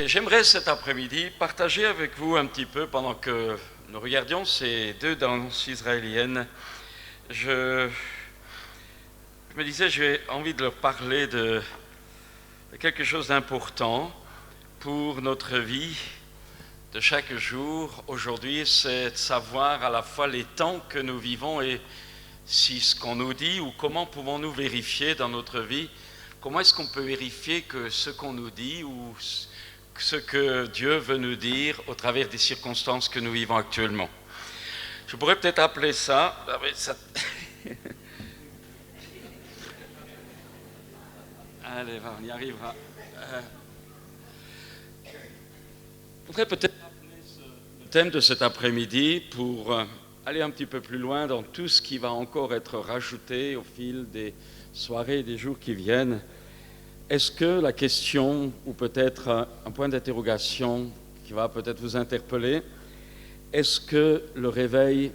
Et j'aimerais cet après-midi partager avec vous un petit peu, pendant que nous regardions ces deux danses israéliennes, je me disais, j'ai envie de leur parler de quelque chose d'important pour notre vie de chaque jour. Aujourd'hui, c'est de savoir à la fois les temps que nous vivons et si ce qu'on nous dit, ou comment pouvons-nous vérifier dans notre vie, comment est-ce qu'on peut vérifier que ce qu'on nous dit ou ce que Dieu veut nous dire au travers des circonstances que nous vivons actuellement. Je pourrais peut-être appeler ça... Allez, on y arrivera. Je voudrais peut-être appeler le thème de cet après-midi pour aller un petit peu plus loin dans tout ce qui va encore être rajouté au fil des soirées et des jours qui viennent. Est-ce que la question, ou peut-être un point d'interrogation qui va peut-être vous interpeller, est-ce que le réveil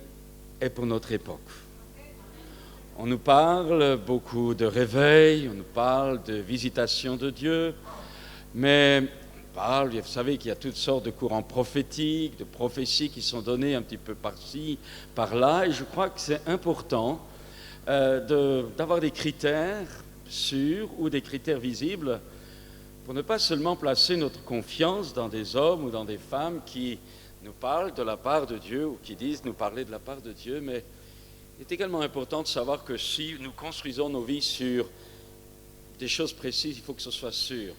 est pour notre époque? On nous parle beaucoup de réveil, on nous parle de visitation de Dieu, mais vous savez qu'il y a toutes sortes de courants prophétiques, de prophéties qui sont données un petit peu par-ci, par-là, et je crois que c'est important d'avoir des critères sûrs ou des critères visibles pour ne pas seulement placer notre confiance dans des hommes ou dans des femmes qui nous parlent de la part de Dieu ou qui disent nous parler de la part de Dieu, mais il est également important de savoir que si nous construisons nos vies sur des choses précises, il faut que ce soit sûr.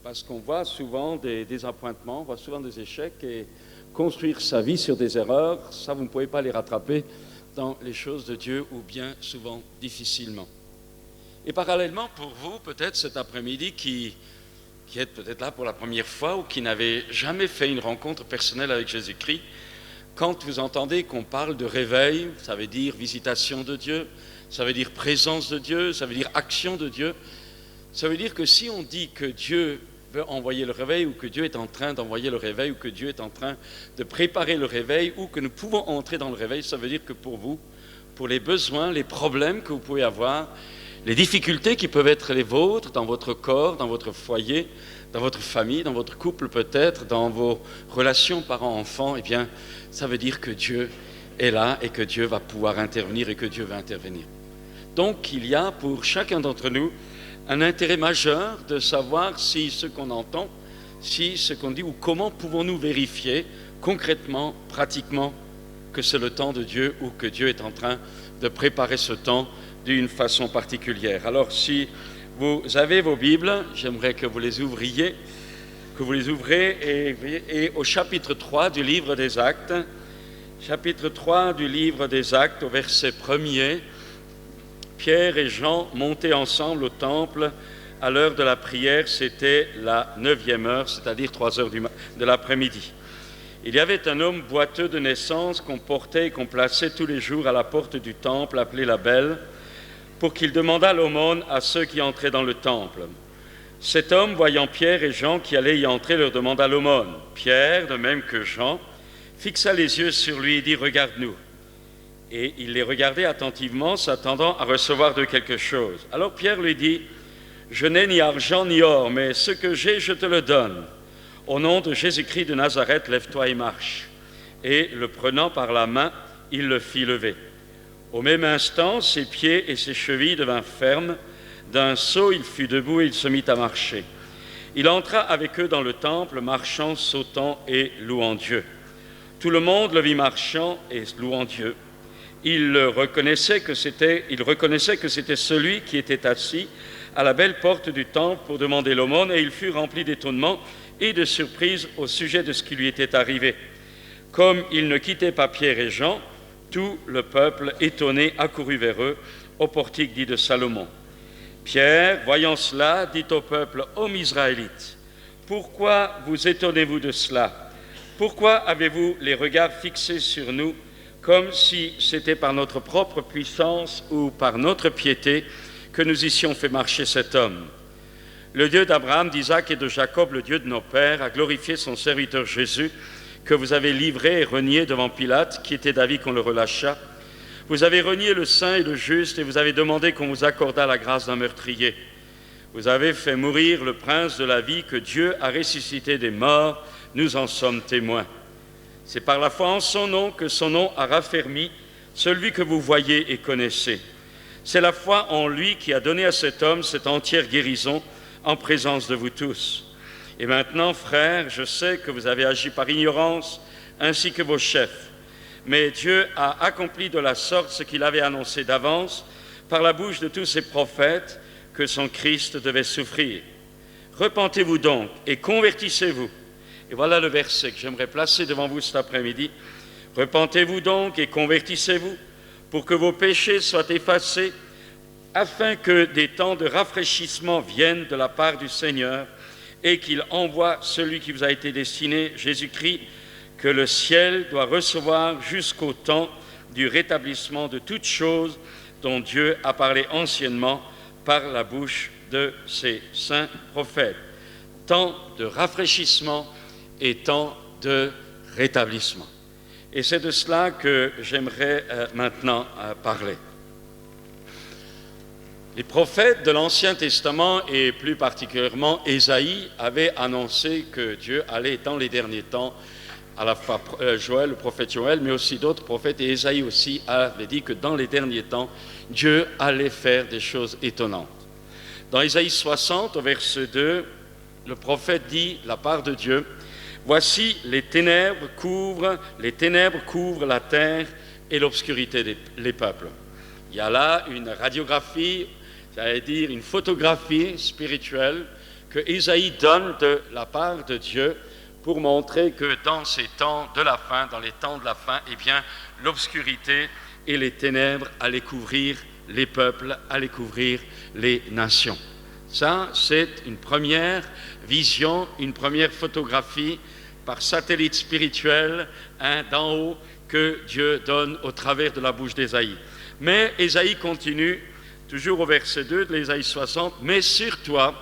Parce qu'on voit souvent des désappointements, on voit souvent des échecs, et construire sa vie sur des erreurs, ça vous ne pouvez pas les rattraper dans les choses de Dieu, ou bien souvent difficilement. Et parallèlement, pour vous, peut-être cet après-midi, qui êtes peut-être là pour la première fois ou qui n'avez jamais fait une rencontre personnelle avec Jésus-Christ, quand vous entendez qu'on parle de réveil, ça veut dire visitation de Dieu, ça veut dire présence de Dieu, ça veut dire action de Dieu. Ça veut dire que si on dit que Dieu veut envoyer le réveil, ou que Dieu est en train d'envoyer le réveil, ou que Dieu est en train de préparer le réveil, ou que nous pouvons entrer dans le réveil, ça veut dire que pour vous, pour les besoins, les problèmes que vous pouvez avoir, les difficultés qui peuvent être les vôtres dans votre corps, dans votre foyer, dans votre famille, dans votre couple peut-être, dans vos relations parents-enfants, eh bien, ça veut dire que Dieu est là et que Dieu va pouvoir intervenir et que Dieu va intervenir. Donc, il y a pour chacun d'entre nous un intérêt majeur de savoir si ce qu'on entend, si ce qu'on dit, ou comment pouvons-nous vérifier concrètement, pratiquement, que c'est le temps de Dieu ou que Dieu est en train de préparer ce temps d'une façon particulière. Alors, si vous avez vos Bibles, j'aimerais que vous les ouvriez, et au chapitre 3 du livre des Actes, chapitre 3 du livre des Actes, au verset 1er, Pierre et Jean montaient ensemble au temple à l'heure de la prière, c'était la 9e heure, c'est-à-dire 3 heures de l'après-midi. Il y avait un homme boiteux de naissance qu'on portait et qu'on plaçait tous les jours à la porte du temple, appelé la Belle, pour qu'il demandât l'aumône à ceux qui entraient dans le temple. Cet homme, voyant Pierre et Jean qui allaient y entrer, leur demanda l'aumône. Pierre, de même que Jean, fixa les yeux sur lui et dit « Regarde-nous ». Et il les regardait attentivement, s'attendant à recevoir d'eux quelque chose. Alors Pierre lui dit « Je n'ai ni argent ni or, mais ce que j'ai, je te le donne. Au nom de Jésus-Christ de Nazareth, lève-toi et marche. » Et le prenant par la main, il le fit lever. Au même instant, ses pieds et ses chevilles devinrent fermes. D'un saut, il fut debout et il se mit à marcher. Il entra avec eux dans le temple, marchant, sautant et louant Dieu. Tout le monde le vit marchant et louant Dieu. Il reconnaissait que c'était celui qui était assis à la belle porte du temple pour demander l'aumône, et il fut rempli d'étonnement et de surprise au sujet de ce qui lui était arrivé. Comme il ne quittait pas Pierre et Jean, tout le peuple, étonné, accourut vers eux, au portique dit de Salomon. Pierre, voyant cela, dit au peuple, « Hommes israélites, pourquoi vous étonnez-vous de cela? Pourquoi avez-vous les regards fixés sur nous, comme si c'était par notre propre puissance ou par notre piété que nous eussions fait marcher cet homme? Le Dieu d'Abraham, d'Isaac et de Jacob, le Dieu de nos pères, a glorifié son serviteur Jésus, que vous avez livré et renié devant Pilate, qui était d'avis qu'on le relâchât. Vous avez renié le saint et le juste, et vous avez demandé qu'on vous accordât la grâce d'un meurtrier. Vous avez fait mourir le prince de la vie que Dieu a ressuscité des morts, nous en sommes témoins. C'est par la foi en son nom que son nom a raffermi celui que vous voyez et connaissez. C'est la foi en lui qui a donné à cet homme cette entière guérison en présence de vous tous. Et maintenant, frères, je sais que vous avez agi par ignorance, ainsi que vos chefs. Mais Dieu a accompli de la sorte ce qu'il avait annoncé d'avance, par la bouche de tous ses prophètes, que son Christ devait souffrir. Repentez-vous donc et convertissez-vous. Et voilà le verset que j'aimerais placer devant vous cet après-midi. Repentez-vous donc et convertissez-vous, pour que vos péchés soient effacés, afin que des temps de rafraîchissement viennent de la part du Seigneur, et qu'il envoie celui qui vous a été destiné, Jésus-Christ, que le ciel doit recevoir jusqu'au temps du rétablissement de toutes choses dont Dieu a parlé anciennement par la bouche de ses saints prophètes. Temps de rafraîchissement et temps de rétablissement. Et c'est de cela que j'aimerais maintenant parler. Les prophètes de l'Ancien Testament, et plus particulièrement Ésaïe, avaient annoncé que Dieu allait, dans les derniers temps, à la fois Joël, le prophète Joël, mais aussi d'autres prophètes, et Ésaïe aussi avait dit que dans les derniers temps, Dieu allait faire des choses étonnantes. Dans Ésaïe 60, au verset 2, le prophète dit, la part de Dieu, « Voici, les ténèbres couvrent la terre et l'obscurité les peuples. » Il y a là une radiographie, j'allais dire une photographie spirituelle que Ésaïe donne de la part de Dieu pour montrer que dans ces temps de la fin, dans les temps de la fin, eh bien, l'obscurité et les ténèbres allaient couvrir les peuples, allaient couvrir les nations. Ça, c'est une première vision, une première photographie par satellite spirituel d'en haut que Dieu donne au travers de la bouche d'Ésaïe. Mais Ésaïe continue, toujours au verset 2 de l'Ésaïe 60, « Mais sur toi,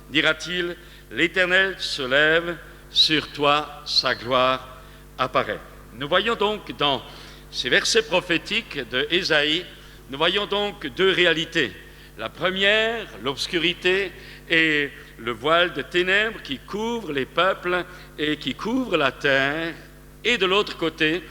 dira-t-il, l'Éternel se lève, sur toi sa gloire apparaît. » Nous voyons donc dans ces versets prophétiques de Ésaïe, nous voyons donc deux réalités. La première, l'obscurité et le voile de ténèbres qui couvre les peuples et qui couvre la terre, et de l'autre côté,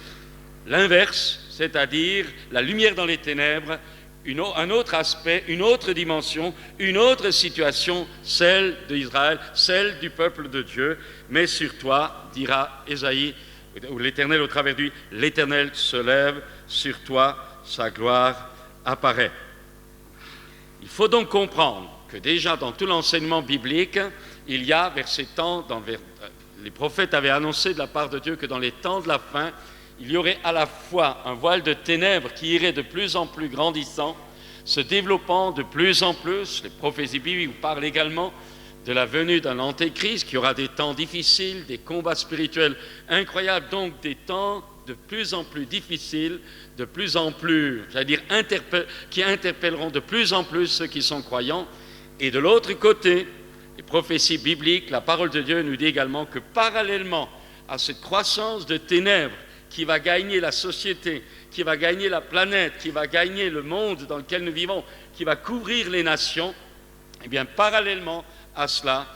l'inverse, c'est-à-dire la lumière dans les ténèbres, un autre aspect, une autre dimension, une autre situation, celle d'Israël, celle du peuple de Dieu. Mais sur toi, dira Ésaïe, ou l'Éternel au travers de lui, l'Éternel se lève, sur toi sa gloire apparaît. Il faut donc comprendre que déjà dans tout l'enseignement biblique, il y a vers ces temps, les prophètes avaient annoncé de la part de Dieu que dans les temps de la fin, il y aurait à la fois un voile de ténèbres qui irait de plus en plus grandissant, se développant de plus en plus. Les prophéties bibliques parlent également de la venue d'un antéchrist, qui aura des temps difficiles, des combats spirituels incroyables, donc des temps de plus en plus difficiles, de plus en plus, qui interpelleront de plus en plus ceux qui sont croyants. Et de l'autre côté, les prophéties bibliques, la parole de Dieu nous dit également que parallèlement à cette croissance de ténèbres qui va gagner la société, qui va gagner la planète, qui va gagner le monde dans lequel nous vivons, qui va couvrir les nations, eh bien, parallèlement à cela,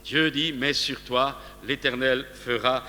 Dieu dit, mais sur toi, l'Éternel fera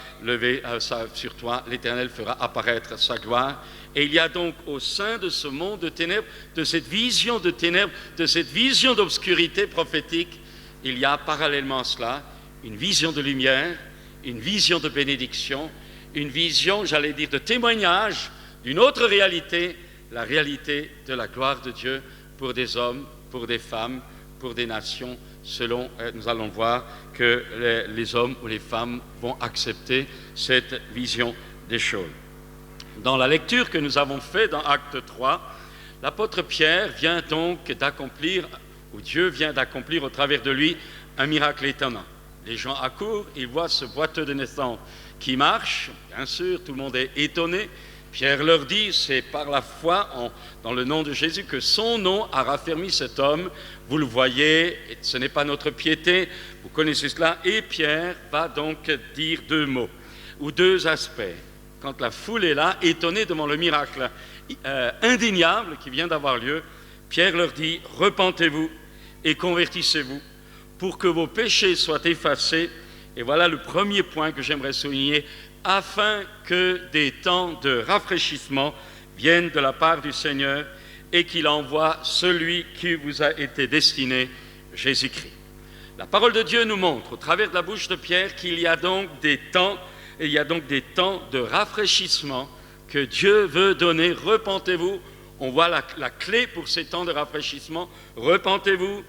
sur toi, l'Éternel fera apparaître sa gloire. Et il y a donc au sein de ce monde de ténèbres, de cette vision de ténèbres, de cette vision d'obscurité prophétique, il y a parallèlement à cela une vision de lumière, une vision de bénédiction, une vision, j'allais dire, de témoignage d'une autre réalité, la réalité de la gloire de Dieu pour des hommes, pour des femmes, pour des nations, selon, nous allons voir que les hommes ou les femmes vont accepter cette vision des choses. Dans la lecture que nous avons faite dans Acte 3, l'apôtre Pierre vient donc d'accomplir, ou Dieu vient d'accomplir au travers de lui, un miracle étonnant. Les gens accourent, ils voient ce boiteux de naissance qui marche, bien sûr, tout le monde est étonné. Pierre leur dit, c'est par la foi dans le nom de Jésus que son nom a raffermi cet homme. Vous le voyez, ce n'est pas notre piété, vous connaissez cela. Et Pierre va donc dire deux mots, ou deux aspects. Quand la foule est là, étonnée devant le miracle indéniable qui vient d'avoir lieu, Pierre leur dit, repentez-vous et convertissez-vous pour que vos péchés soient effacés. Et voilà le premier point que j'aimerais souligner, afin que des temps de rafraîchissement viennent de la part du Seigneur et qu'il envoie celui qui vous a été destiné, Jésus-Christ. La parole de Dieu nous montre, au travers de la bouche de Pierre, qu'il y a donc des temps, et il y a donc des temps de rafraîchissement que Dieu veut donner. Repentez-vous. On voit la clé pour ces temps de rafraîchissement. Repentez-vous,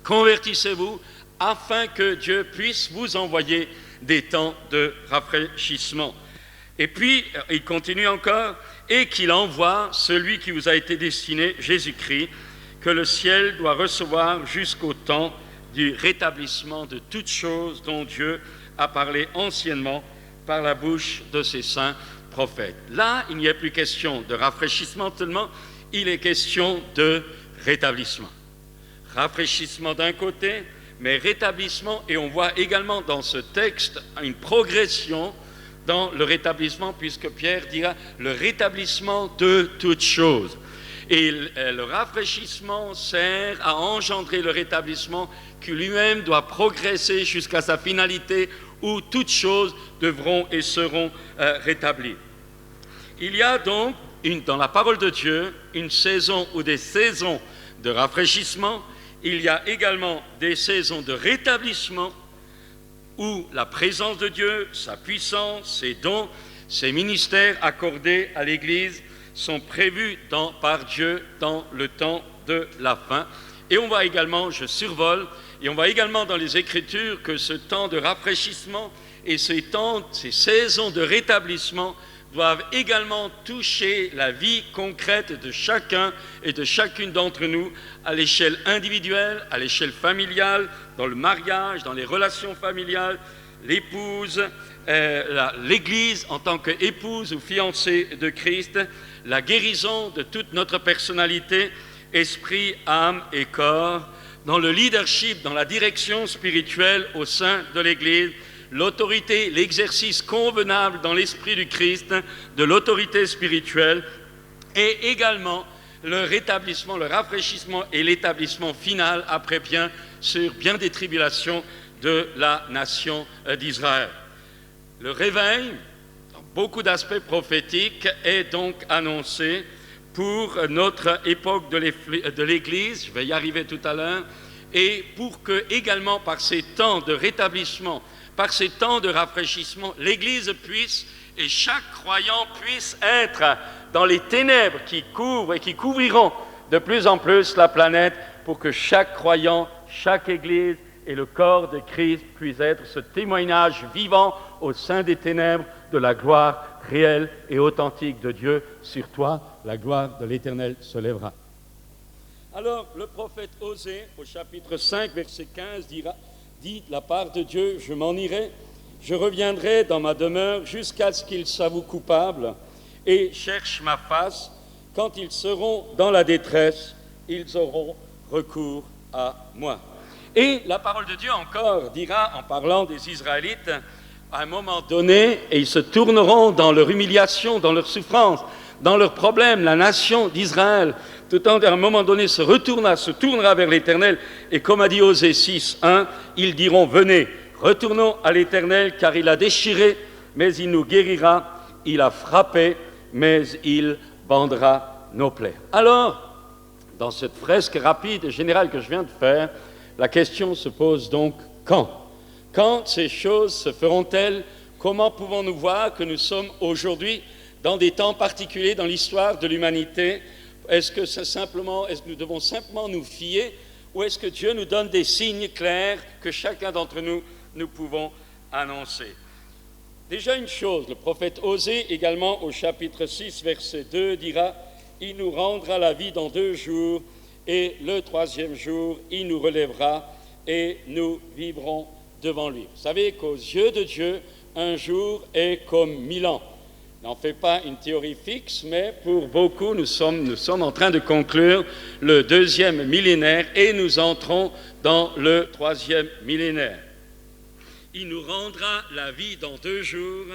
convertissez-vous, afin que Dieu puisse vous envoyer des temps de rafraîchissement. Et puis, il continue encore, et qu'il envoie celui qui vous a été destiné, Jésus-Christ, que le ciel doit recevoir jusqu'au temps du rétablissement de toutes choses dont Dieu a parlé anciennement par la bouche de ses saints prophètes. Là, il n'y a plus question de rafraîchissement seulement, il est question de rétablissement. Rafraîchissement d'un côté, mais rétablissement, et on voit également dans ce texte une progression dans le rétablissement, puisque Pierre dira le rétablissement de toutes choses. Et le rafraîchissement sert à engendrer le rétablissement qui lui-même doit progresser jusqu'à sa finalité où toutes choses devront et seront rétablies. Il y a donc dans la parole de Dieu une saison ou des saisons de rafraîchissement. Il y a également des saisons de rétablissement où la présence de Dieu, sa puissance, ses dons, ses ministères accordés à l'Église sont prévus par Dieu dans le temps de la fin. Et on voit également, je survole, et on voit également dans les Écritures que ce temps de rafraîchissement et ces saisons de rétablissement doivent également toucher la vie concrète de chacun et de chacune d'entre nous à l'échelle individuelle, à l'échelle familiale, dans le mariage, dans les relations familiales, l'épouse, l'Église en tant qu'épouse ou fiancée de Christ, la guérison de toute notre personnalité, esprit, âme et corps, dans le leadership, dans la direction spirituelle au sein de l'Église, l'autorité, l'exercice convenable dans l'esprit du Christ de l'autorité spirituelle et également le rétablissement, le rafraîchissement et l'établissement final après bien des tribulations de la nation d'Israël. Le réveil, dans beaucoup d'aspects prophétiques, est donc annoncé pour notre époque de l'Église, je vais y arriver tout à l'heure, et pour que également par ces temps de rétablissement, par ces temps de rafraîchissement, l'Église puisse, et chaque croyant puisse être dans les ténèbres qui couvrent et qui couvriront de plus en plus la planète, pour que chaque croyant, chaque Église et le corps de Christ puissent être ce témoignage vivant au sein des ténèbres de la gloire réelle et authentique de Dieu. Sur toi, la gloire de l'Éternel se lèvera. Alors, le prophète Osée, au chapitre 5, verset 15, dit de la part de Dieu, je m'en irai, je reviendrai dans ma demeure jusqu'à ce qu'ils s'avouent coupables et cherchent ma face. Quand ils seront dans la détresse, ils auront recours à moi. Et la parole de Dieu encore dira, en parlant des Israélites, à un moment donné, et ils se tourneront dans leur humiliation, dans leur souffrance, dans leurs problèmes, la nation d'Israël, tout à un moment donné, se tournera vers l'Éternel, et comme a dit Osée 6, 1, ils diront, venez, retournons à l'Éternel, car il a déchiré, mais il nous guérira, il a frappé, mais il bandera nos plaies. Alors, dans cette fresque rapide et générale que je viens de faire, la question se pose donc, quand ? Quand ces choses se feront-elles? Comment pouvons-nous voir que nous sommes aujourd'hui dans des temps particuliers dans l'histoire de l'humanité? Est-ce que nous devons simplement nous fier, ou est-ce que Dieu nous donne des signes clairs que chacun d'entre nous pouvons annoncer? Déjà une chose, le prophète Osée également au chapitre 6, verset 2 dira « Il nous rendra la vie dans 2 jours, et le 3e jour, il nous relèvera, et nous vivrons devant lui. » Vous savez qu'aux yeux de Dieu, un jour est comme 1000 ans. N'en fait pas une théorie fixe, mais pour beaucoup, nous sommes en train de conclure le 2e millénaire et nous entrons dans le 3e millénaire. Il nous rendra la vie dans 2 jours,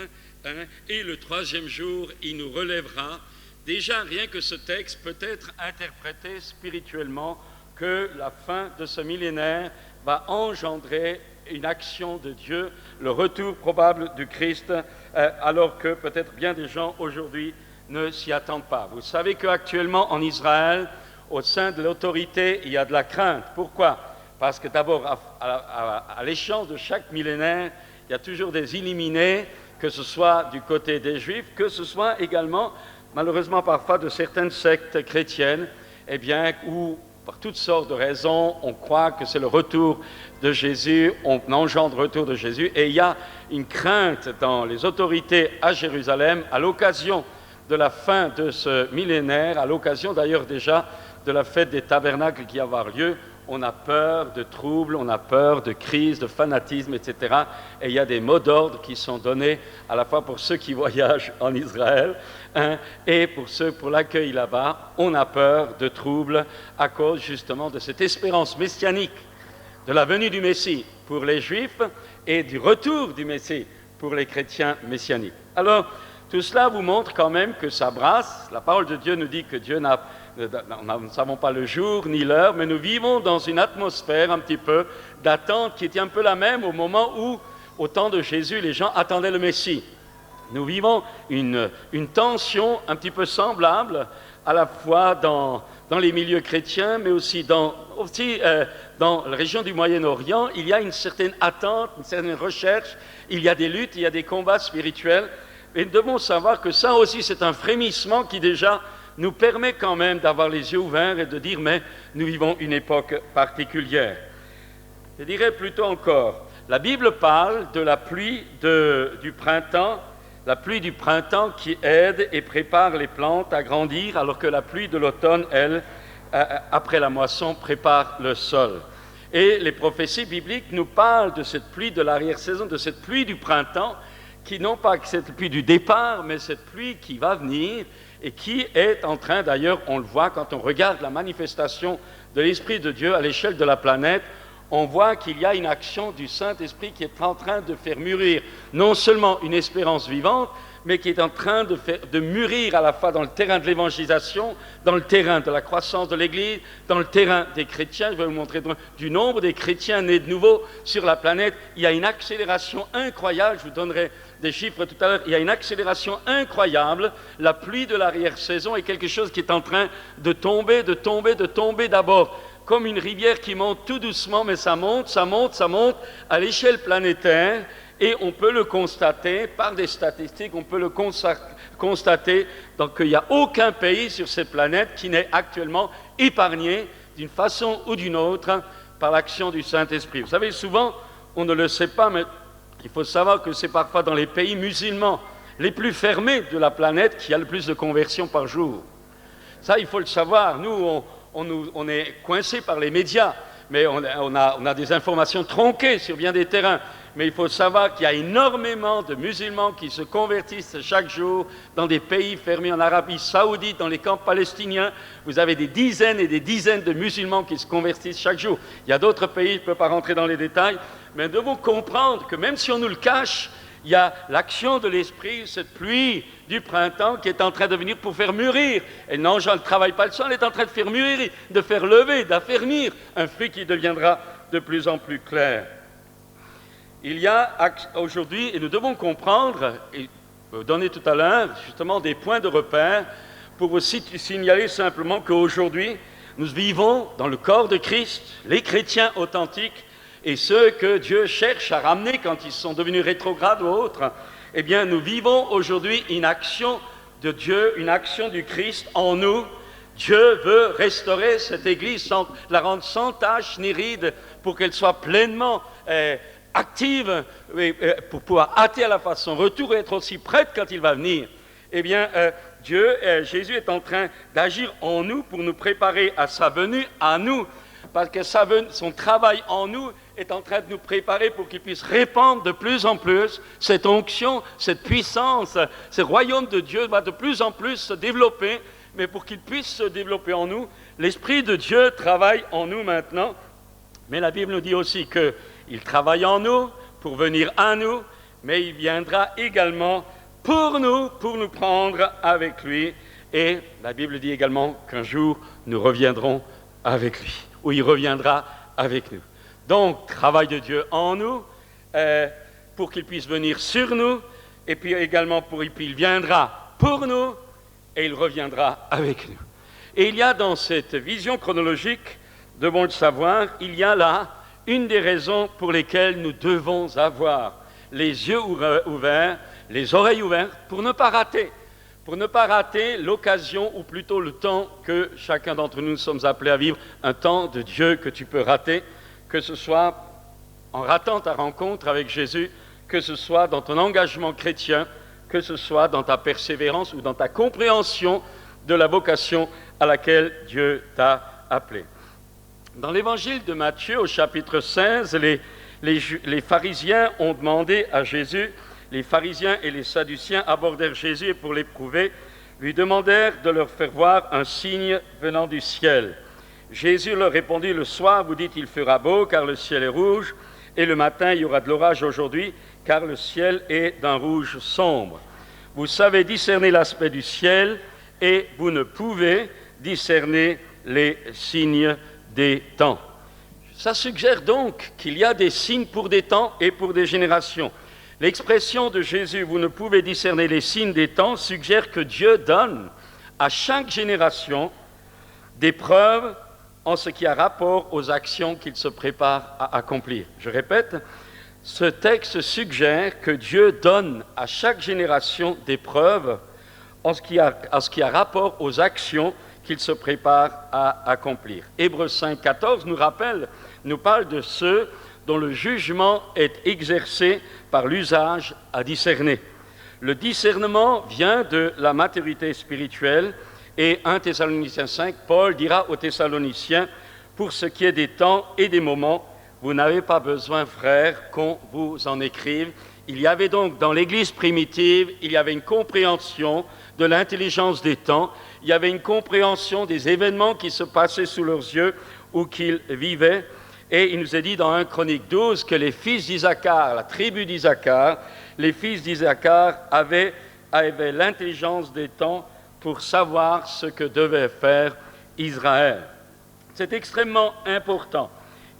et le 3e jour, il nous relèvera. Déjà, rien que ce texte peut être interprété spirituellement que la fin de ce millénaire va engendrer une action de Dieu, le retour probable du Christ, alors que peut-être bien des gens aujourd'hui ne s'y attendent pas. Vous savez qu'actuellement en Israël, au sein de l'autorité, il y a de la crainte. Pourquoi? Parce que d'abord, à l'échéance de chaque millénaire, il y a toujours des illuminés, que ce soit du côté des Juifs, que ce soit également, malheureusement parfois, de certaines sectes chrétiennes, eh bien, où, par toutes sortes de raisons, on croit que c'est le retour de Jésus, on engendre le retour de Jésus, et il y a une crainte dans les autorités à Jérusalem, à l'occasion de la fin de ce millénaire, à l'occasion d'ailleurs déjà de la fête des tabernacles qui va avoir lieu. On a peur de troubles, on a peur de crises, de fanatisme, etc. Et il y a des mots d'ordre qui sont donnés à la fois pour ceux qui voyagent en Israël et pour ceux pour l'accueil là-bas. On a peur de troubles à cause justement de cette espérance messianique de la venue du Messie pour les Juifs et du retour du Messie pour les chrétiens messianiques. Alors, tout cela vous montre quand même que ça brasse. La parole de Dieu nous dit que Dieu nous ne savons pas le jour ni l'heure, mais nous vivons dans une atmosphère un petit peu d'attente qui était un peu la même au moment où, au temps de Jésus, les gens attendaient le Messie. Nous vivons une tension un petit peu semblable, à la fois dans les milieux chrétiens, mais aussi dans la région du Moyen-Orient. Il y a une certaine attente, une certaine recherche, il y a des luttes, il y a des combats spirituels. Et nous devons savoir que ça aussi, c'est un frémissement qui déjà nous permet quand même d'avoir les yeux ouverts et de dire, mais nous vivons une époque particulière. Je dirais plutôt encore, la Bible parle de la pluie du printemps, la pluie du printemps qui aide et prépare les plantes à grandir, alors que la pluie de l'automne, elle, après la moisson, prépare le sol. Et les prophéties bibliques nous parlent de cette pluie de l'arrière-saison, de cette pluie du printemps, qui non pas que cette pluie du départ, mais cette pluie qui va venir et qui est en train, d'ailleurs, on le voit quand on regarde la manifestation de l'Esprit de Dieu à l'échelle de la planète, on voit qu'il y a une action du Saint-Esprit qui est en train de faire mûrir non seulement une espérance vivante, mais qui est en train de mûrir à la fois dans le terrain de l'évangélisation, dans le terrain de la croissance de l'Église, dans le terrain des chrétiens. Je vais vous montrer du nombre des chrétiens nés de nouveau sur la planète. Il y a une accélération incroyable, je vous donnerai des chiffres tout à l'heure, il y a une accélération incroyable. La pluie de l'arrière-saison est quelque chose qui est en train de tomber d'abord comme une rivière qui monte tout doucement, mais ça monte à l'échelle planétaire. Et on peut le constater par des statistiques, on peut le constater qu'il n'y a aucun pays sur cette planète qui n'est actuellement épargné d'une façon ou d'une autre par l'action du Saint-Esprit. Vous savez, souvent, on ne le sait pas, mais il faut savoir que c'est parfois dans les pays musulmans les plus fermés de la planète qu'il y a le plus de conversions par jour. Ça, il faut le savoir. Nous, on est coincés par les médias, mais on a des informations tronquées sur bien des terrains. Mais il faut savoir qu'il y a énormément de musulmans qui se convertissent chaque jour dans des pays fermés en Arabie Saoudite, dans les camps palestiniens. Vous avez des dizaines et des dizaines de musulmans qui se convertissent chaque jour. Il y a d'autres pays, je ne peux pas rentrer dans les détails, mais nous devons comprendre que même si on nous le cache, il y a l'action de l'Esprit, cette pluie du printemps qui est en train de venir pour faire mûrir. Et non, Jean ne travaille pas le sol, elle est en train de faire mûrir, de faire lever, d'affermir un fruit qui deviendra de plus en plus clair. Il y a aujourd'hui, et nous devons comprendre, et vous donner tout à l'heure justement des points de repère pour vous signaler simplement qu'aujourd'hui, nous vivons dans le corps de Christ, les chrétiens authentiques, et ceux que Dieu cherche à ramener quand ils sont devenus rétrogrades ou autres. Eh bien, nous vivons aujourd'hui une action de Dieu, une action du Christ en nous. Dieu veut restaurer cette Église, la rendre sans tache ni ride, pour qu'elle soit pleinement active, pour pouvoir hâter à la fois son retour et être aussi prête quand il va venir. Eh bien, Jésus est en train d'agir en nous pour nous préparer à sa venue, à nous, parce que son travail en nous est en train de nous préparer pour qu'il puisse répandre de plus en plus cette onction, cette puissance. Ce royaume de Dieu va de plus en plus se développer, mais pour qu'il puisse se développer en nous, l'Esprit de Dieu travaille en nous maintenant. Mais la Bible nous dit aussi qu'il travaille en nous pour venir à nous, mais il viendra également pour nous prendre avec lui. Et la Bible dit également qu'un jour, nous reviendrons avec lui, ou il reviendra avec nous. Donc, travail de Dieu en nous, pour qu'il puisse venir sur nous, et puis également il viendra pour nous, et il reviendra avec nous. Et il y a dans cette vision chronologique, de bon le savoir, il y a là une des raisons pour lesquelles nous devons avoir les yeux ouverts, les oreilles ouvertes, pour ne pas rater l'occasion, ou plutôt le temps que chacun d'entre nous sommes appelés à vivre, un temps de Dieu que tu peux rater, que ce soit en ratant ta rencontre avec Jésus, que ce soit dans ton engagement chrétien, que ce soit dans ta persévérance ou dans ta compréhension de la vocation à laquelle Dieu t'a appelé. Dans l'évangile de Matthieu, au chapitre 16, les pharisiens ont demandé à Jésus, les pharisiens et les sadduciens abordèrent Jésus et pour l'éprouver, lui demandèrent de leur faire voir un signe venant du ciel. Jésus leur répondit, le soir, vous dites, il fera beau, car le ciel est rouge, et le matin, il y aura de l'orage aujourd'hui, car le ciel est d'un rouge sombre. Vous savez discerner l'aspect du ciel, et vous ne pouvez discerner les signes des temps. Ça suggère donc qu'il y a des signes pour des temps et pour des générations. L'expression de Jésus, vous ne pouvez discerner les signes des temps, suggère que Dieu donne à chaque génération des preuves en ce qui a rapport aux actions qu'il se prépare à accomplir. Je répète, ce texte suggère que Dieu donne à chaque génération des preuves en ce qui a rapport aux actions qu'il se prépare à accomplir. Hébreux 5, 14 nous parle de ceux dont le jugement est exercé par l'usage à discerner. Le discernement vient de la maturité spirituelle et 1 Thessaloniciens 5, Paul dira aux Thessaloniciens, pour ce qui est des temps et des moments, vous n'avez pas besoin, frères, qu'on vous en écrive. Il y avait donc dans l'Église primitive, il y avait une compréhension de l'intelligence des temps, il y avait une compréhension des événements qui se passaient sous leurs yeux ou qu'ils vivaient. Et il nous est dit dans 1 Chronique 12 que les fils d'Isaacar, la tribu d'Isaacar, les fils d'Isaacar avaient l'intelligence des temps pour savoir ce que devait faire Israël. C'est extrêmement important.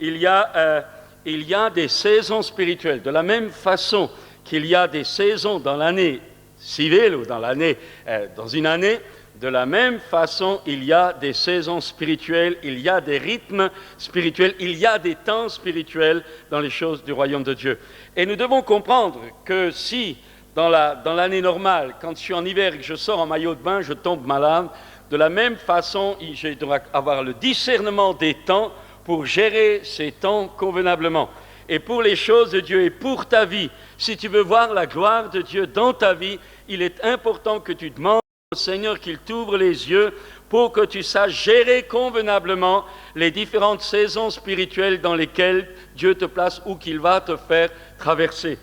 Il y a des saisons spirituelles. De la même façon qu'il y a des saisons dans l'année civile ou dans une année, de la même façon, il y a des saisons spirituelles, il y a des rythmes spirituels, il y a des temps spirituels dans les choses du royaume de Dieu. Et nous devons comprendre que si, dans l'année normale, quand je suis en hiver et que je sors en maillot de bain, je tombe malade, de la même façon, je dois avoir le discernement des temps pour gérer ces temps convenablement. Et pour les choses de Dieu et pour ta vie, si tu veux voir la gloire de Dieu dans ta vie, il est important que tu demandes au Seigneur qu'il t'ouvre les yeux pour que tu saches gérer convenablement les différentes saisons spirituelles dans lesquelles Dieu te place ou qu'il va te faire traverser.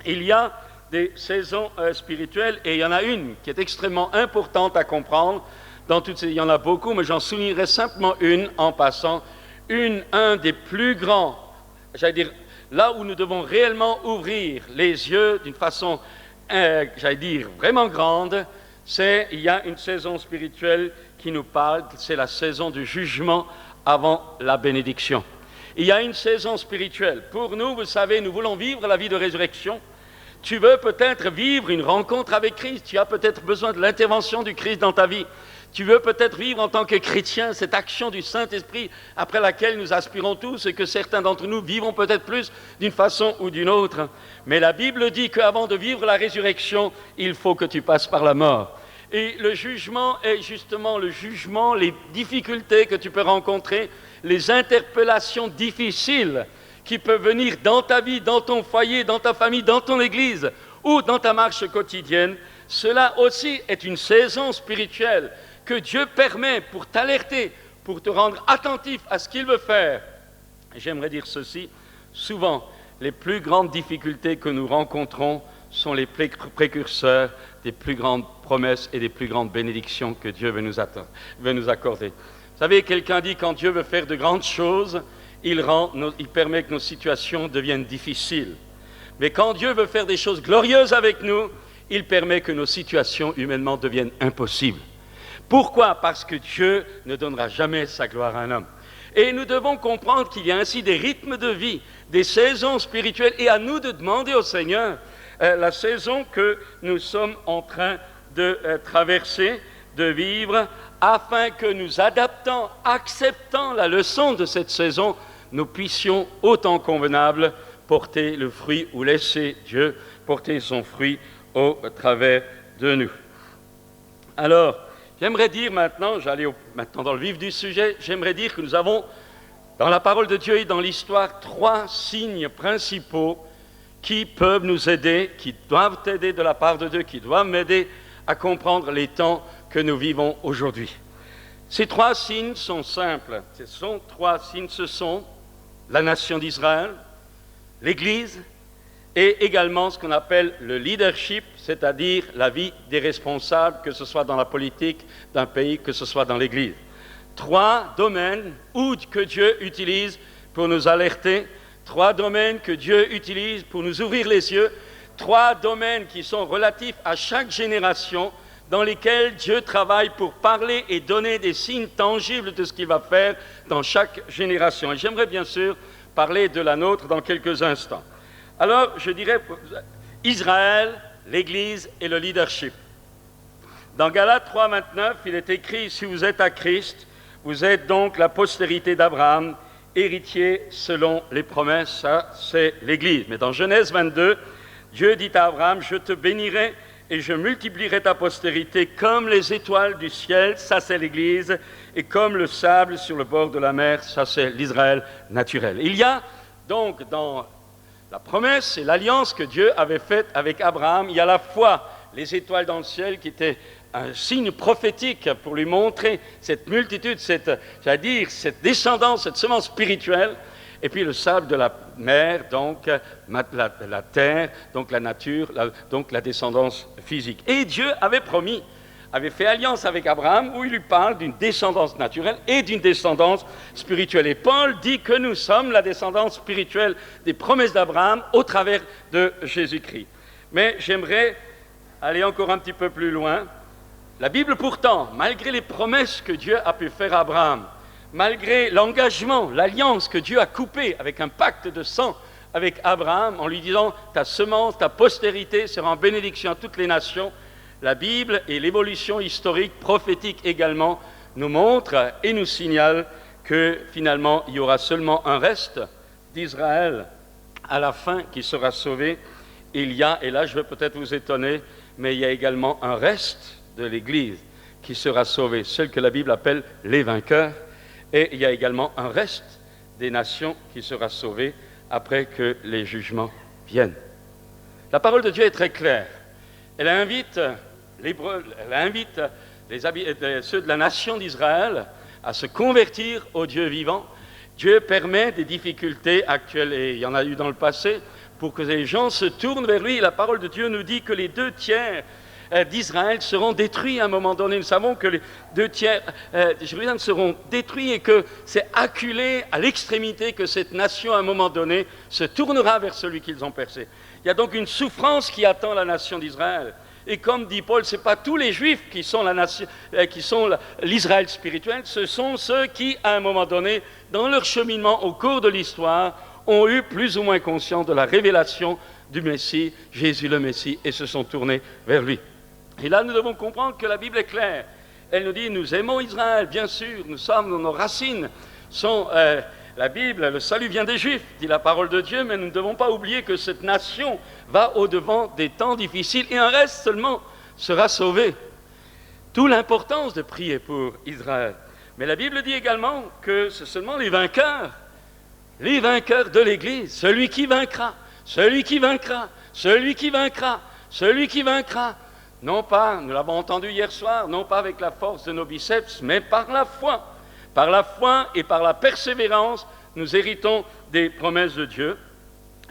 Il y a des saisons spirituelles et il y en a une qui est extrêmement importante à comprendre. Il y en a beaucoup, mais j'en soulignerai simplement une en passant. Un des plus grands, là où nous devons réellement ouvrir les yeux d'une façon, vraiment grande, il y a une saison spirituelle qui nous parle, c'est la saison du jugement avant la bénédiction. Il y a une saison spirituelle. Pour nous, vous savez, nous voulons vivre la vie de résurrection. Tu veux peut-être vivre une rencontre avec Christ, tu as peut-être besoin de l'intervention du Christ dans ta vie. Tu veux peut-être vivre en tant que chrétien cette action du Saint-Esprit après laquelle nous aspirons tous et que certains d'entre nous vivront peut-être plus d'une façon ou d'une autre. Mais la Bible dit qu'avant de vivre la résurrection, il faut que tu passes par la mort. Et le jugement est justement le jugement, les difficultés que tu peux rencontrer, les interpellations difficiles qui peuvent venir dans ta vie, dans ton foyer, dans ta famille, dans ton église ou dans ta marche quotidienne. Cela aussi est une saison spirituelle que Dieu permet pour t'alerter, pour te rendre attentif à ce qu'il veut faire. J'aimerais dire ceci, souvent, les plus grandes difficultés que nous rencontrons sont les précurseurs des plus grandes promesses et des plus grandes bénédictions que Dieu veut nous accorder. Vous savez, quelqu'un dit, quand Dieu veut faire de grandes choses, il permet que nos situations deviennent difficiles. Mais quand Dieu veut faire des choses glorieuses avec nous, il permet que nos situations humainement deviennent impossibles. Pourquoi ? Parce que Dieu ne donnera jamais sa gloire à un homme. Et nous devons comprendre qu'il y a ainsi des rythmes de vie, des saisons spirituelles, et à nous de demander au Seigneur la saison que nous sommes en train de traverser, de vivre, afin que nous adaptant, acceptant la leçon de cette saison, nous puissions, autant convenable, porter le fruit ou laisser Dieu porter son fruit au travers de nous. Alors, j'aimerais dire maintenant, j'allais maintenant dans le vif du sujet, j'aimerais dire que nous avons dans la parole de Dieu et dans l'histoire 3 signes principaux qui peuvent nous aider, qui doivent aider de la part de Dieu, qui doivent m'aider à comprendre les temps que nous vivons aujourd'hui. Ces 3 signes sont simples. Ce sont 3 signes, ce sont la nation d'Israël, l'Église et également ce qu'on appelle le leadership, c'est-à-dire la vie des responsables, que ce soit dans la politique d'un pays, que ce soit dans l'Église. 3 domaines que Dieu utilise pour nous alerter, 3 domaines que Dieu utilise pour nous ouvrir les yeux, 3 domaines qui sont relatifs à chaque génération, dans lesquels Dieu travaille pour parler et donner des signes tangibles de ce qu'il va faire dans chaque génération. Et j'aimerais bien sûr parler de la nôtre dans quelques instants. Alors, je dirais Israël, l'Église et le leadership. Dans Galates 3:29, il est écrit « Si vous êtes à Christ, vous êtes donc la postérité d'Abraham, héritier selon les promesses. » Ça, c'est l'Église. Mais dans Genèse 22, Dieu dit à Abraham « Je te bénirai et je multiplierai ta postérité comme les étoiles du ciel. » Ça, c'est l'Église. Et comme le sable sur le bord de la mer. Ça, c'est l'Israël naturel. Il y a donc dans la promesse et l'alliance que Dieu avait faite avec Abraham, il y a à la fois les étoiles dans le ciel qui étaient un signe prophétique pour lui montrer cette multitude, cette descendance, cette semence spirituelle, et puis le sable de la mer, donc la terre, donc la nature, donc la descendance physique. Et Dieu avait promis, avait fait alliance avec Abraham, où il lui parle d'une descendance naturelle et d'une descendance spirituelle. Et Paul dit que nous sommes la descendance spirituelle des promesses d'Abraham au travers de Jésus-Christ. Mais j'aimerais aller encore un petit peu plus loin. La Bible pourtant, malgré les promesses que Dieu a pu faire à Abraham, malgré l'engagement, l'alliance que Dieu a coupée avec un pacte de sang avec Abraham, en lui disant « ta semence, ta postérité sera en bénédiction à toutes les nations », la Bible et l'évolution historique, prophétique également, nous montrent et nous signalent que finalement, il y aura seulement un reste d'Israël à la fin qui sera sauvé. Il y a, et là je vais peut-être vous étonner, mais il y a également un reste de l'Église qui sera sauvé, celle que la Bible appelle les vainqueurs. Et il y a également un reste des nations qui sera sauvé après que les jugements viennent. La parole de Dieu est très claire. Elle invite ceux de la nation d'Israël à se convertir au Dieu vivant. Dieu permet des difficultés actuelles, et il y en a eu dans le passé, pour que les gens se tournent vers lui. La parole de Dieu nous dit que les 2/3 d'Israël seront détruits à un moment donné. Nous savons que les 2/3 de Jérusalem seront détruits et que c'est acculé à l'extrémité que cette nation, à un moment donné, se tournera vers celui qu'ils ont percé. Il y a donc une souffrance qui attend la nation d'Israël. Et comme dit Paul, ce n'est pas tous les Juifs qui sont l'Israël spirituel, ce sont ceux qui, à un moment donné, dans leur cheminement au cours de l'histoire, ont eu plus ou moins conscience de la révélation du Messie, Jésus le Messie, et se sont tournés vers lui. Et là, nous devons comprendre que la Bible est claire. Elle nous dit, nous aimons Israël, bien sûr, nous sommes, nos racines sont... la Bible, le salut vient des Juifs, dit la parole de Dieu, mais nous ne devons pas oublier que cette nation va au-devant des temps difficiles et un reste seulement sera sauvé. D'où l'importance de prier pour Israël. Mais la Bible dit également que c'est seulement les vainqueurs de l'Église, celui qui vaincra, celui qui vaincra, celui qui vaincra, celui qui vaincra. Non pas, nous l'avons entendu hier soir, non pas avec la force de nos biceps, mais par la foi. Par la foi et par la persévérance, nous héritons des promesses de Dieu.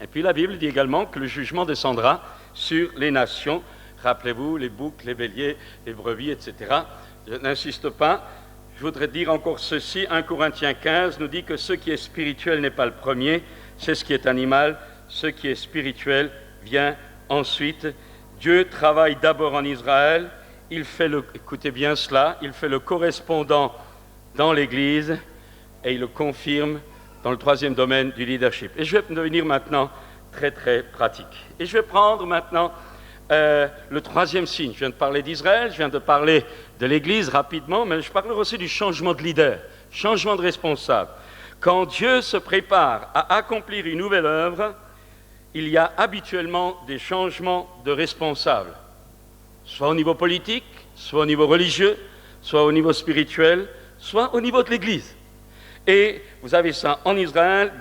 Et puis la Bible dit également que le jugement descendra sur les nations. Rappelez-vous, les boucs, les béliers, les brebis, etc. Je n'insiste pas. Je voudrais dire encore ceci. 1 Corinthiens 15 nous dit que ce qui est spirituel n'est pas le premier, c'est ce qui est animal. Ce qui est spirituel vient ensuite. Dieu travaille d'abord en Israël. Écoutez bien cela, il fait le correspondant dans l'Église, et il le confirme dans le troisième domaine du leadership. Et je vais devenir maintenant très très pratique. Et je vais prendre maintenant le troisième signe. Je viens de parler d'Israël, je viens de parler de l'Église rapidement, mais je parlerai aussi du changement de leader, changement de responsable. Quand Dieu se prépare à accomplir une nouvelle œuvre, il y a habituellement des changements de responsables, soit au niveau politique, soit au niveau religieux, soit au niveau spirituel, soit au niveau de l'Église. Et vous avez ça en Israël,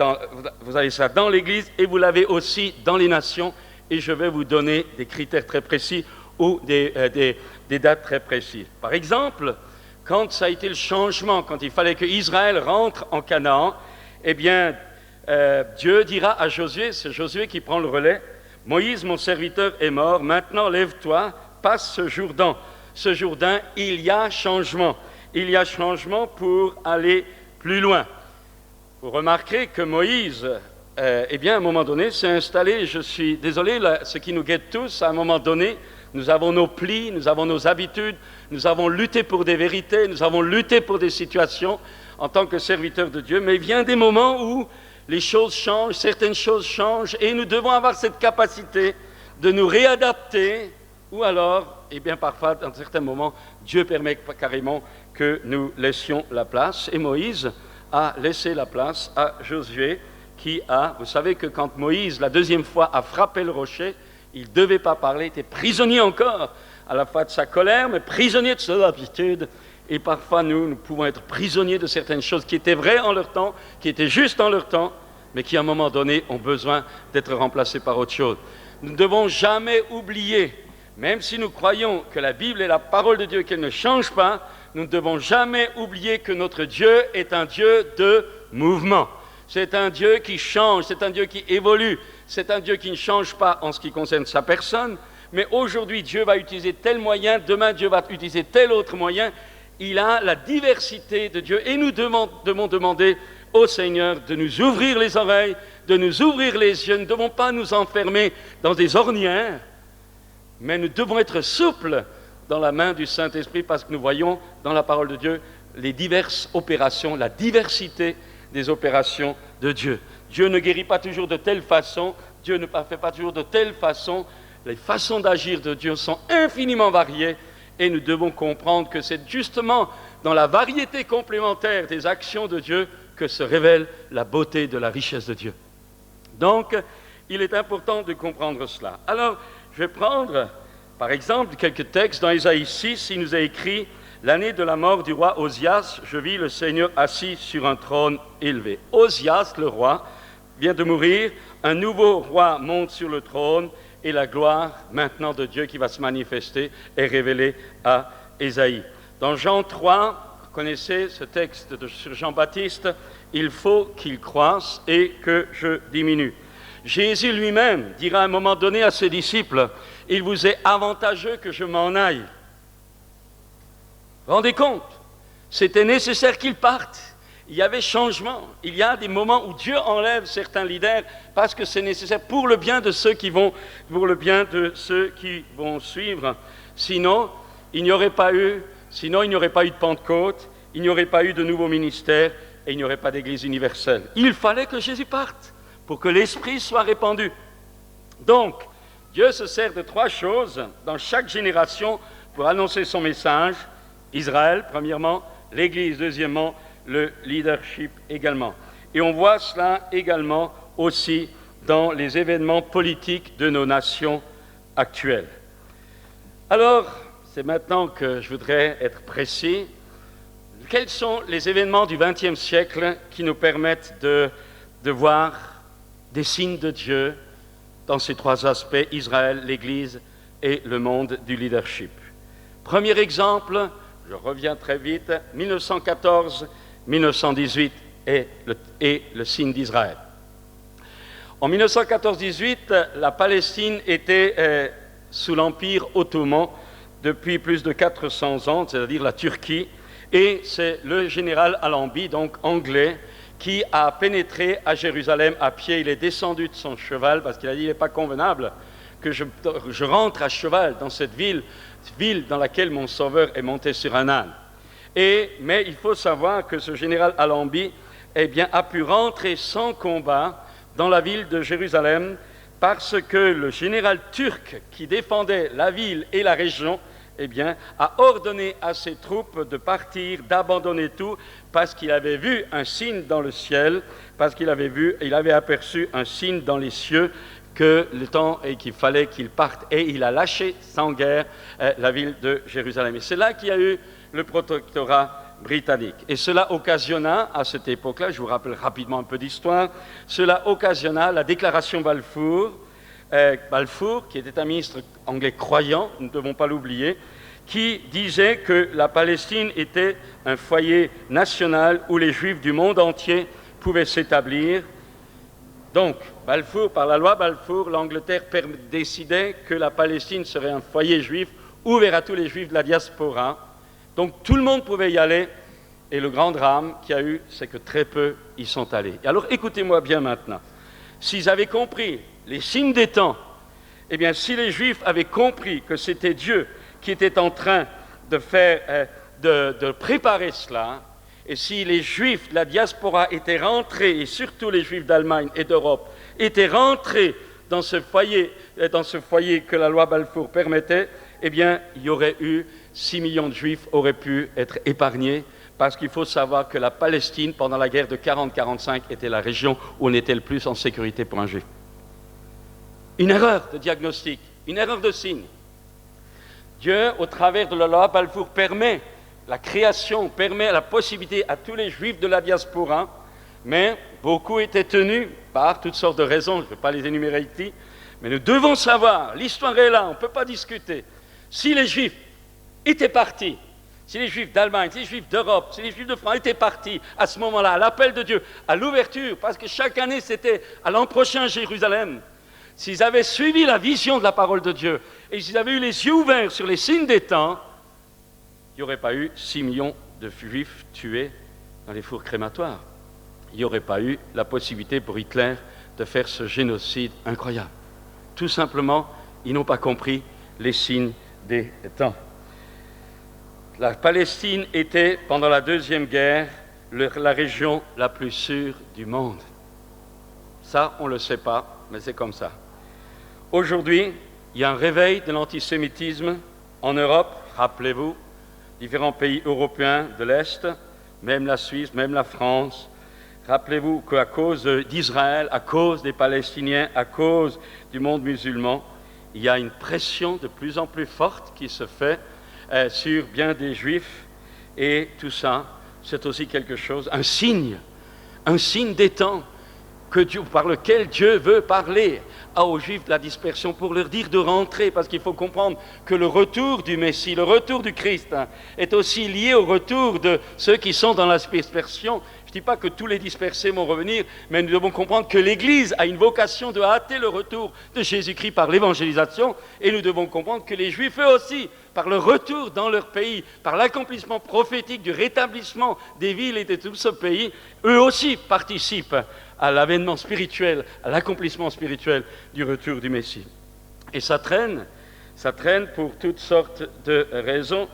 vous avez ça dans l'Église, et vous l'avez aussi dans les nations, et je vais vous donner des critères très précis ou des dates très précises. Par exemple, quand ça a été le changement, quand il fallait que Israël rentre en Canaan, eh bien, Dieu dira à Josué, c'est Josué qui prend le relais, « Moïse, mon serviteur, est mort, maintenant lève-toi, passe ce Jourdain. Ce Jourdain, il y a changement. Il y a changement pour aller plus loin. » Vous remarquerez que Moïse, eh bien, à un moment donné, s'est installé, je suis désolé, là, ce qui nous guette tous, à un moment donné, nous avons nos plis, nous avons nos habitudes, nous avons lutté pour des vérités, nous avons lutté pour des situations en tant que serviteurs de Dieu, mais il vient des moments où les choses changent, certaines choses changent, et nous devons avoir cette capacité de nous réadapter, ou alors, eh bien, parfois, dans certains moments, Dieu permet carrément que nous laissions la place, et Moïse a laissé la place à Josué, qui a, vous savez que quand Moïse, la deuxième fois, a frappé le rocher, il ne devait pas parler, il était prisonnier encore, à la fois de sa colère, mais prisonnier de ses habitudes. Et parfois, nous pouvons être prisonniers de certaines choses qui étaient vraies en leur temps, qui étaient justes en leur temps, mais qui, à un moment donné, ont besoin d'être remplacées par autre chose. Nous ne devons jamais oublier, même si nous croyons que la Bible est la parole de Dieu, qu'elle ne change pas, nous ne devons jamais oublier que notre Dieu est un Dieu de mouvement. C'est un Dieu qui change, c'est un Dieu qui évolue, c'est un Dieu qui ne change pas en ce qui concerne sa personne, mais aujourd'hui Dieu va utiliser tel moyen, demain Dieu va utiliser tel autre moyen. Il a la diversité de Dieu et nous devons demander au Seigneur de nous ouvrir les oreilles, de nous ouvrir les yeux. Nous ne devons pas nous enfermer dans des ornières, mais nous devons être souples dans la main du Saint-Esprit parce que nous voyons dans la parole de Dieu les diverses opérations, la diversité des opérations de Dieu. Dieu ne guérit pas toujours de telle façon, Dieu ne fait pas toujours de telle façon. Les façons d'agir de Dieu sont infiniment variées et nous devons comprendre que c'est justement dans la variété complémentaire des actions de Dieu que se révèle la beauté de la richesse de Dieu. Donc, il est important de comprendre cela. Alors, je vais prendre, par exemple, quelques textes dans Ésaïe 6. Il nous a écrit « L'année de la mort du roi Osias, je vis le Seigneur assis sur un trône élevé. » Osias, le roi, vient de mourir. Un nouveau roi monte sur le trône et la gloire maintenant de Dieu qui va se manifester est révélée à Ésaïe. Dans Jean 3, vous connaissez ce texte sur Jean-Baptiste, « Il faut qu'il croisse et que je diminue ». Jésus lui-même dira à un moment donné à ses disciples, « Il vous est avantageux que je m'en aille. » Rendez compte, c'était nécessaire qu'il parte. Il y avait changement. Il y a des moments où Dieu enlève certains leaders parce que c'est nécessaire pour le bien de ceux qui vont suivre. Sinon, il n'y aurait pas eu de Pentecôte, il n'y aurait pas eu de nouveaux ministères et il n'y aurait pas d'Église universelle. Il fallait que Jésus parte pour que l'Esprit soit répandu. Donc, Dieu se sert de trois choses dans chaque génération pour annoncer son message. Israël, premièrement, l'Église, deuxièmement, le leadership également. Et on voit cela également aussi dans les événements politiques de nos nations actuelles. Alors, c'est maintenant que je voudrais être précis. Quels sont les événements du XXe siècle qui nous permettent de voir des signes de Dieu dans ces trois aspects, Israël, l'Église et le monde du leadership? Premier exemple, je reviens très vite, 1914-1918 est le signe d'Israël. En 1914-18, la Palestine était sous l'Empire ottoman depuis plus de 400 ans, c'est-à-dire la Turquie, et c'est le général Allenby, donc anglais, qui a pénétré à Jérusalem à pied. Il est descendu de son cheval parce qu'il a dit « il n'est pas convenable que je rentre à cheval dans cette ville dans laquelle mon sauveur est monté sur un âne. » Mais il faut savoir que ce général Allenby eh bien, a pu rentrer sans combat dans la ville de Jérusalem parce que le général turc qui défendait la ville et la région, eh bien, a ordonné à ses troupes de partir, d'abandonner tout, parce qu'il avait vu un signe dans le ciel, parce qu'il avait aperçu un signe dans les cieux, que le temps et qu'il fallait qu'il parte, et il a lâché sans guerre la ville de Jérusalem. Et c'est là qu'il y a eu le protectorat britannique. Et cela occasionna, à cette époque-là, je vous rappelle rapidement un peu d'histoire, cela occasionna la déclaration Balfour, Balfour, qui était un ministre anglais croyant, nous ne devons pas l'oublier, qui disait que la Palestine était un foyer national où les Juifs du monde entier pouvaient s'établir. Donc, Balfour, par la loi Balfour, l'Angleterre décidait que la Palestine serait un foyer juif ouvert à tous les Juifs de la diaspora. Donc, tout le monde pouvait y aller. Et le grand drame qu'il y a eu, c'est que très peu y sont allés. Et alors, écoutez-moi bien maintenant. S'ils avaient compris les signes des temps, eh bien, si les Juifs avaient compris que c'était Dieu qui était en train de préparer cela, et si les Juifs de la diaspora étaient rentrés, et surtout les Juifs d'Allemagne et d'Europe, étaient rentrés dans ce foyer que la loi Balfour permettait, eh bien, il y aurait eu 6 millions de Juifs auraient pu être épargnés, parce qu'il faut savoir que la Palestine, pendant la guerre de 40-45, était la région où on était le plus en sécurité pour un Juif. Une erreur de diagnostic, une erreur de signe. Dieu, au travers de la loi Balfour, permet la création, permet la possibilité à tous les Juifs de la diaspora, mais beaucoup étaient tenus par toutes sortes de raisons, je ne vais pas les énumérer ici, mais nous devons savoir, l'histoire est là, on ne peut pas discuter. Si les Juifs étaient partis, si les Juifs d'Allemagne, si les Juifs d'Europe, si les Juifs de France étaient partis à ce moment-là, à l'appel de Dieu, à l'ouverture, parce que chaque année c'était à l'an prochain Jérusalem, s'ils avaient suivi la vision de la parole de Dieu et s'ils avaient eu les yeux ouverts sur les signes des temps, il n'y aurait pas eu 6 millions de Juifs tués dans les fours crématoires. Il n'y aurait pas eu la possibilité pour Hitler de faire ce génocide incroyable. Tout simplement, ils n'ont pas compris les signes des temps. La Palestine était, pendant la Deuxième Guerre, la région la plus sûre du monde. Ça, on ne le sait pas, mais c'est comme ça. Aujourd'hui, il y a un réveil de l'antisémitisme en Europe, rappelez-vous, différents pays européens de l'Est, même la Suisse, même la France. Rappelez-vous qu'à cause d'Israël, à cause des Palestiniens, à cause du monde musulman, il y a une pression de plus en plus forte qui se fait sur bien des Juifs. Et tout ça, c'est aussi quelque chose, un signe des temps par lequel Dieu veut parler aux Juifs de la dispersion pour leur dire de rentrer, parce qu'il faut comprendre que le retour du Messie, le retour du Christ, est aussi lié au retour de ceux qui sont dans la dispersion. Je ne dis pas que tous les dispersés vont revenir, mais nous devons comprendre que l'Église a une vocation de hâter le retour de Jésus-Christ par l'évangélisation, et nous devons comprendre que les Juifs, eux aussi, par le retour dans leur pays, par l'accomplissement prophétique du rétablissement des villes et de tout ce pays, eux aussi participent à l'avènement spirituel, à l'accomplissement spirituel du retour du Messie. Et ça traîne pour toutes sortes de raisons,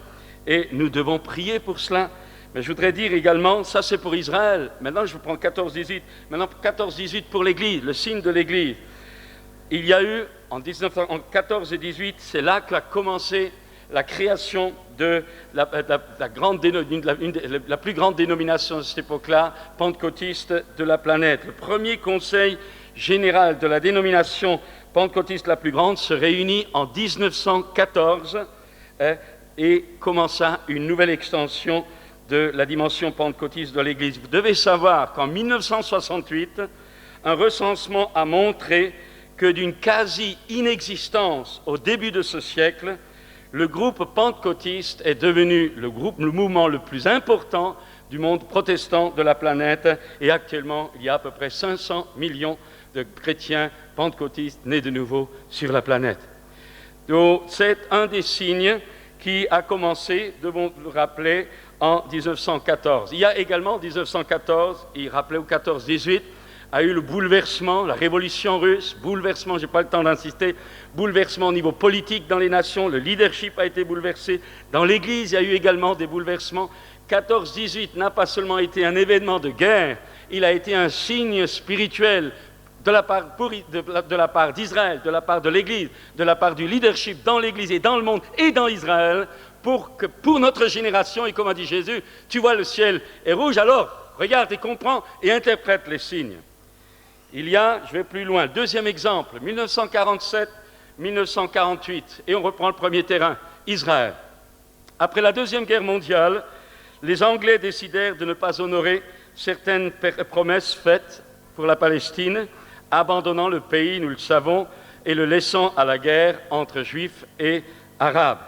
et nous devons prier pour cela. Mais je voudrais dire également, ça c'est pour Israël, maintenant je prends 14-18, maintenant 14-18 pour l'Église, le signe de l'Église. Il y a eu, en 14 et 18, c'est là qu'a commencé la création de la plus grande dénomination de cette époque-là, pentecôtiste de la planète. Le premier conseil général de la dénomination pentecôtiste la plus grande se réunit en 1914 et commença une nouvelle extension de la dimension pentecôtiste de l'Église. Vous devez savoir qu'en 1968, un recensement a montré que d'une quasi-inexistence au début de ce siècle, le groupe pentecôtiste est devenu le mouvement le plus important du monde protestant de la planète, et actuellement, il y a à peu près 500 millions de chrétiens pentecôtistes nés de nouveau sur la planète. Donc, c'est un des signes qui a commencé, devons le rappeler, en 1914. Il y a également, en 1914, il rappelait au 14-18, a eu le bouleversement, la révolution russe, bouleversement, je n'ai pas le temps d'insister, bouleversement au niveau politique dans les nations, le leadership a été bouleversé. Dans l'Église, il y a eu également des bouleversements. 14-18 n'a pas seulement été un événement de guerre il a été un signe spirituel de la part d'Israël, de la part de l'Église, de la part du leadership dans l'Église et dans le monde et dans Israël, pour notre génération, et comme a dit Jésus, tu vois le ciel est rouge, alors regarde et comprends et interprète les signes. Il y a, je vais plus loin, deuxième exemple, 1947-1948, et on reprend le premier terrain, Israël. Après la Deuxième Guerre mondiale, les Anglais décidèrent de ne pas honorer certaines promesses faites pour la Palestine, abandonnant le pays, nous le savons, et le laissant à la guerre entre Juifs et Arabes.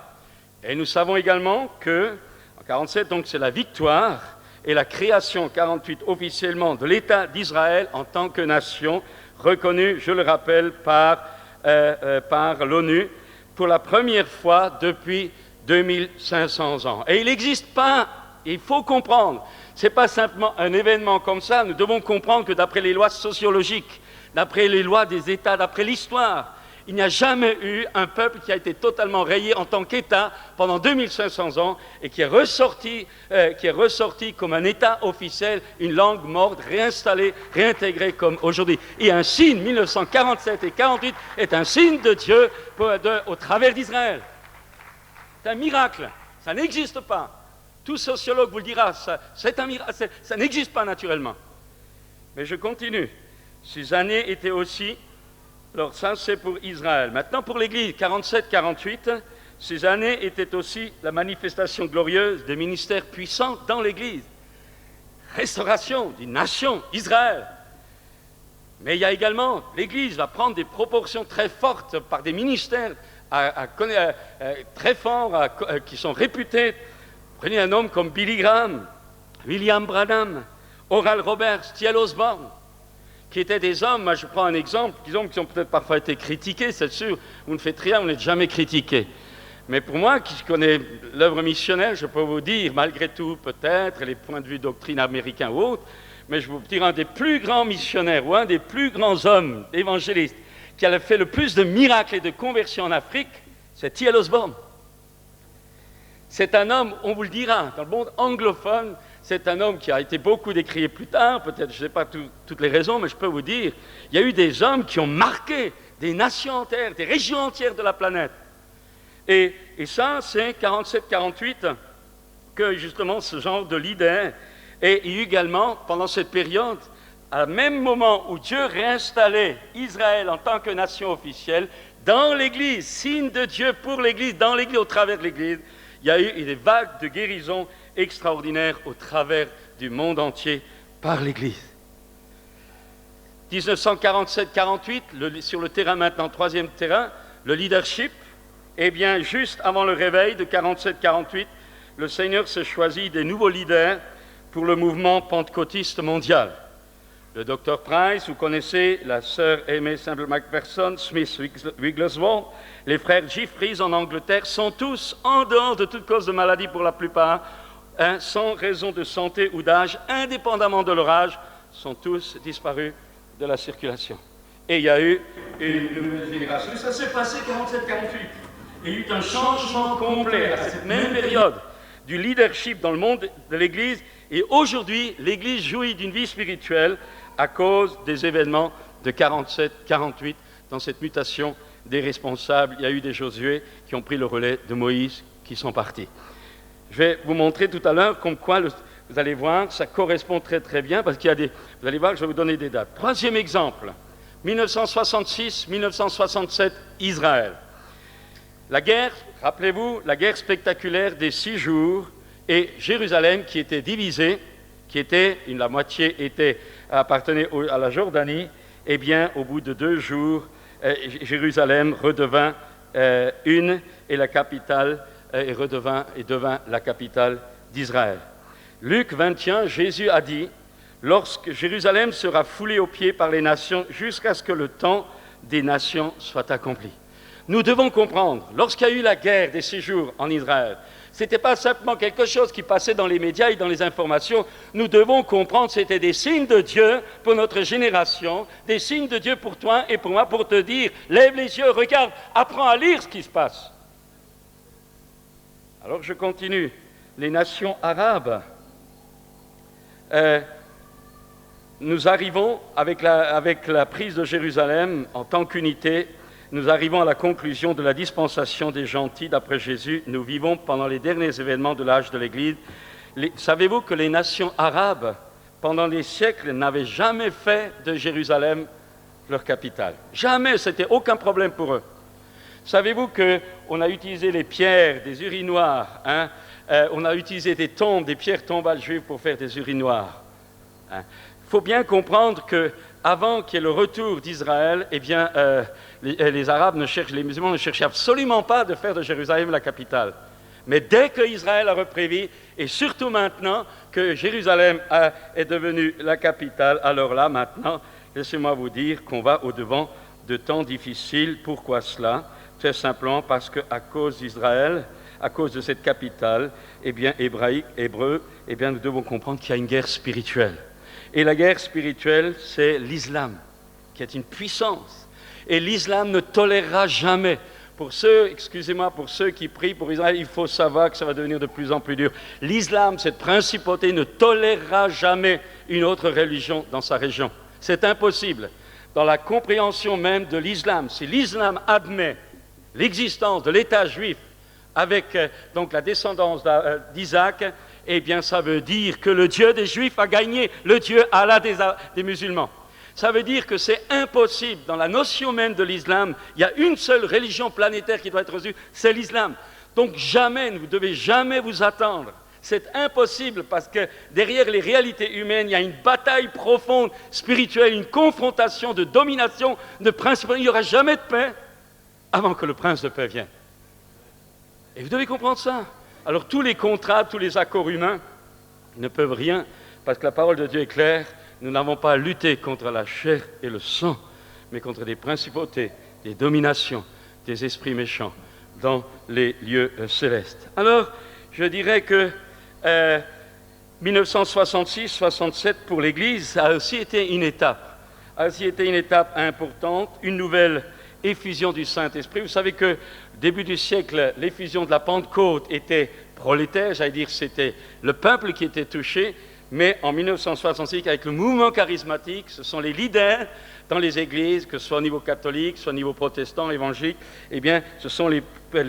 Et nous savons également que, en 1947, donc c'est la victoire et la création, en 1948, officiellement de l'État d'Israël en tant que nation, reconnue, je le rappelle, par l'ONU, pour la première fois depuis 2500 ans. Et il n'existe pas, il faut comprendre, ce n'est pas simplement un événement comme ça, nous devons comprendre que d'après les lois sociologiques, d'après les lois des États, d'après l'histoire, il n'y a jamais eu un peuple qui a été totalement rayé en tant qu'État pendant 2500 ans et qui est ressorti comme un État officiel, une langue morte, réinstallée, réintégrée comme aujourd'hui. Et un signe, 1947 et 1948, est un signe de Dieu au travers d'Israël. C'est un miracle, ça n'existe pas. Tout sociologue vous le dira, c'est un miracle, ça n'existe pas naturellement. Mais je continue. Ces années étaient aussi... Alors ça, c'est pour Israël. Maintenant, pour l'Église, 47-48, ces années étaient aussi la manifestation glorieuse des ministères puissants dans l'Église. Restauration d'une nation, Israël. Mais il y a également, l'Église va prendre des proportions très fortes par des ministères très forts, qui sont réputés. Prenez un homme comme Billy Graham, William Branham, Oral Roberts, T.L. Osborne, qui étaient des hommes, moi je prends un exemple, qui ont peut-être parfois été critiqués, c'est sûr, vous ne faites rien, vous n'êtes jamais critiqué. Mais pour moi, qui connais l'œuvre missionnaire, je peux vous dire, malgré tout peut-être, les points de vue doctrine américains ou autres, mais je vous dire un des plus grands missionnaires, ou un des plus grands hommes évangélistes, qui a fait le plus de miracles et de conversions en Afrique, c'est T.L. Osborne. C'est un homme, on vous le dira, dans le monde anglophone, c'est un homme qui a été beaucoup décrié plus tard, peut-être, je ne sais pas toutes les raisons, mais je peux vous dire, il y a eu des hommes qui ont marqué des nations entières, des régions entières de la planète. Et ça, c'est 47-48 que justement ce genre de leader, et il y a eu également, pendant cette période, à même moment où Dieu réinstallait Israël en tant que nation officielle, dans l'Église, signe de Dieu pour l'Église, dans l'Église, au travers de l'Église, il y a eu des vagues de guérison extraordinaires au travers du monde entier par l'Église. 1947-48, sur le terrain maintenant, troisième terrain, le leadership, eh bien, juste avant le réveil de 47-48, le Seigneur se choisit des nouveaux leaders pour le mouvement pentecôtiste mondial. Le Dr. Price, vous connaissez la sœur Aimée Semple McPherson, Smith Wigglesworth, les frères Jeffries en Angleterre sont tous en dehors de toute cause de maladie pour la plupart, sans raison de santé ou d'âge, indépendamment de leur âge, sont tous disparus de la circulation. Et il y a eu une nouvelle génération. Ça s'est passé 47-48. Il y a eu un changement complet à cette même période du leadership dans le monde de l'Église. Et aujourd'hui, l'Église jouit d'une vie spirituelle à cause des événements de 47-48 dans cette mutation des responsables. Il y a eu des Josué qui ont pris le relais de Moïse qui sont partis. Je vais vous montrer tout à l'heure comme quoi, vous allez voir, ça correspond très très bien parce qu'il y a des... Vous allez voir, je vais vous donner des dates. Troisième exemple, 1966-1967, Israël. La guerre, rappelez-vous, la guerre spectaculaire des 6 jours et Jérusalem qui était divisée, la moitié appartenait à la Jordanie, eh bien, au bout de 2 jours, Jérusalem redevint une et la capitale devint la capitale d'Israël. Luc 21, Jésus a dit, lorsque Jérusalem sera foulée aux pieds par les nations jusqu'à ce que le temps des nations soit accompli. Nous devons comprendre, lorsqu'il y a eu la guerre des 6 jours en Israël, ce n'était pas simplement quelque chose qui passait dans les médias et dans les informations. Nous devons comprendre que c'était des signes de Dieu pour notre génération, des signes de Dieu pour toi et pour moi, pour te dire, lève les yeux, regarde, apprends à lire ce qui se passe. Alors je continue. Les nations arabes. nous arrivons, avec la prise de Jérusalem en tant qu'unité, nous arrivons à la conclusion de la dispensation des gentils d'après Jésus. Nous vivons pendant les derniers événements de l'âge de l'Église. Savez-vous que les nations arabes, pendant des siècles, n'avaient jamais fait de Jérusalem leur capitale? Jamais, c'était aucun problème pour eux. Savez-vous qu'on a utilisé les pierres des urinoirs, on a utilisé des tombes, des pierres tombales juives pour faire des urinoirs. Il faut bien comprendre qu'avant qu'il y ait le retour d'Israël, eh bien, les Arabes les musulmans ne cherchaient absolument pas de faire de Jérusalem la capitale. Mais dès que Israël a repris vie, et surtout maintenant que Jérusalem est devenue la capitale, alors là, maintenant, laissez-moi vous dire qu'on va au-devant de temps difficiles. Pourquoi cela? Très simplement parce qu'à cause d'Israël, à cause de cette capitale, eh bien, hébreu, eh bien, nous devons comprendre qu'il y a une guerre spirituelle. Et la guerre spirituelle, c'est l'islam, qui est une puissance. Et l'islam ne tolérera jamais. Pour ceux qui prient pour Israël, il faut savoir que ça va devenir de plus en plus dur. L'islam, cette principauté, ne tolérera jamais une autre religion dans sa région. C'est impossible. Dans la compréhension même de l'islam, si l'islam admet l'existence de l'État juif avec donc la descendance d'Isaac, eh bien ça veut dire que le Dieu des Juifs a gagné, le Dieu Allah des musulmans. Ça veut dire que c'est impossible, dans la notion même de l'islam, il y a une seule religion planétaire qui doit être reçue, c'est l'islam. Donc jamais, vous ne devez jamais vous attendre. C'est impossible parce que derrière les réalités humaines, il y a une bataille profonde, spirituelle, une confrontation de domination, de principe. Il n'y aura jamais de paix avant que le prince de paix vienne. Et vous devez comprendre ça. Alors tous les contrats, tous les accords humains ne peuvent rien, parce que la parole de Dieu est claire. Nous n'avons pas à lutter contre la chair et le sang, mais contre des principautés, des dominations, des esprits méchants dans les lieux célestes. Alors, je dirais que 1966-67 pour l'Église a aussi été une étape. Importante, une nouvelle effusion du Saint-Esprit. Vous savez que début du siècle, l'effusion de la Pentecôte était prolétaire, j'allais dire c'était le peuple qui était touché. Mais en 1966, avec le mouvement charismatique, ce sont les leaders dans les églises, que ce soit au niveau catholique, soit au niveau protestant, évangélique, eh bien, ce sont les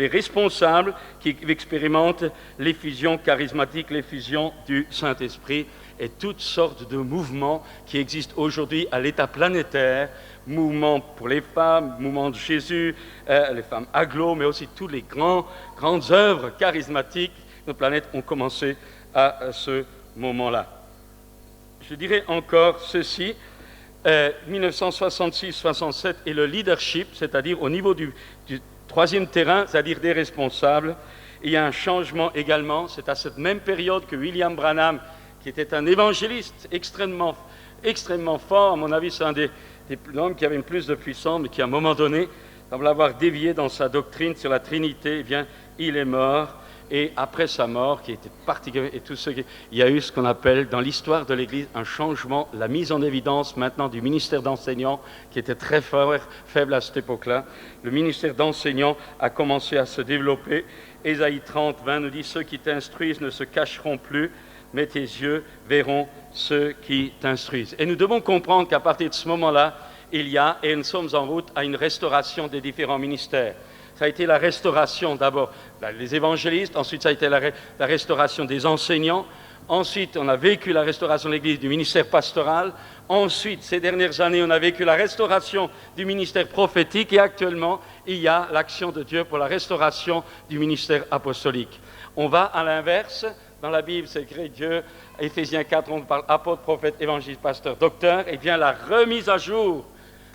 responsables qui expérimentent l'effusion charismatique, l'effusion du Saint-Esprit et toutes sortes de mouvements qui existent aujourd'hui à l'état planétaire, mouvements pour les femmes, mouvements de Jésus, les femmes agglo, mais aussi toutes les grandes œuvres charismatiques de notre planète ont commencé à ce moment-là. Je dirais encore ceci, 1966-67 et le leadership, c'est-à-dire au niveau du troisième terrain, c'est-à-dire des responsables, il y a un changement également. C'est à cette même période que William Branham, qui était un évangéliste extrêmement fort, à mon avis c'est un des hommes qui avait une plus de puissance, mais qui à un moment donné, semble avoir dévié dans sa doctrine sur la Trinité, eh bien, il est mort. Et après sa mort, qui était particulière, et tout ce il y a eu ce qu'on appelle dans l'histoire de l'Église un changement, la mise en évidence maintenant du ministère d'enseignant, qui était très faible à cette époque-là. Le ministère d'enseignant a commencé à se développer. Ésaïe 30, 20 nous dit « Ceux qui t'instruisent ne se cacheront plus, mais tes yeux verront ceux qui t'instruisent. » Et nous devons comprendre qu'à partir de ce moment-là, il y a, et nous sommes en route à une restauration des différents ministères. Ça a été la restauration d'abord des évangélistes, ensuite ça a été la restauration des enseignants, ensuite on a vécu la restauration de l'Église du ministère pastoral, ensuite ces dernières années on a vécu la restauration du ministère prophétique et actuellement il y a l'action de Dieu pour la restauration du ministère apostolique. On va à l'inverse, dans la Bible c'est écrit Dieu, Éphésiens 4 on parle apôtre, prophète, évangéliste, pasteur, docteur, et bien la remise à jour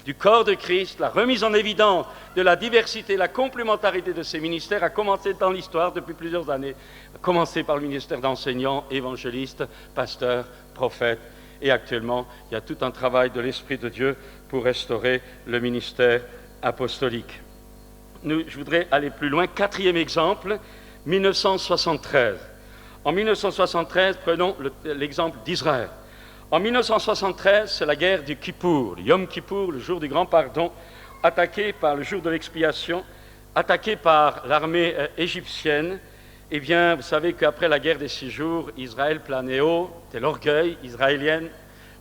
du corps de Christ, la remise en évidence de la diversité, la complémentarité de ces ministères a commencé dans l'histoire depuis plusieurs années, a commencé par le ministère d'enseignants, évangélistes, pasteurs, prophètes, et actuellement, il y a tout un travail de l'Esprit de Dieu pour restaurer le ministère apostolique. Je voudrais aller plus loin. Quatrième exemple, 1973. En 1973, prenons l'exemple d'Israël. En 1973, c'est la guerre du Kippour, le Yom Kippour, le jour du grand pardon, attaqué par le jour de l'expiation, attaqué par l'armée égyptienne. Eh bien, vous savez qu'après la guerre des 6 jours, Israël planait haut, c'était l'orgueil israélien.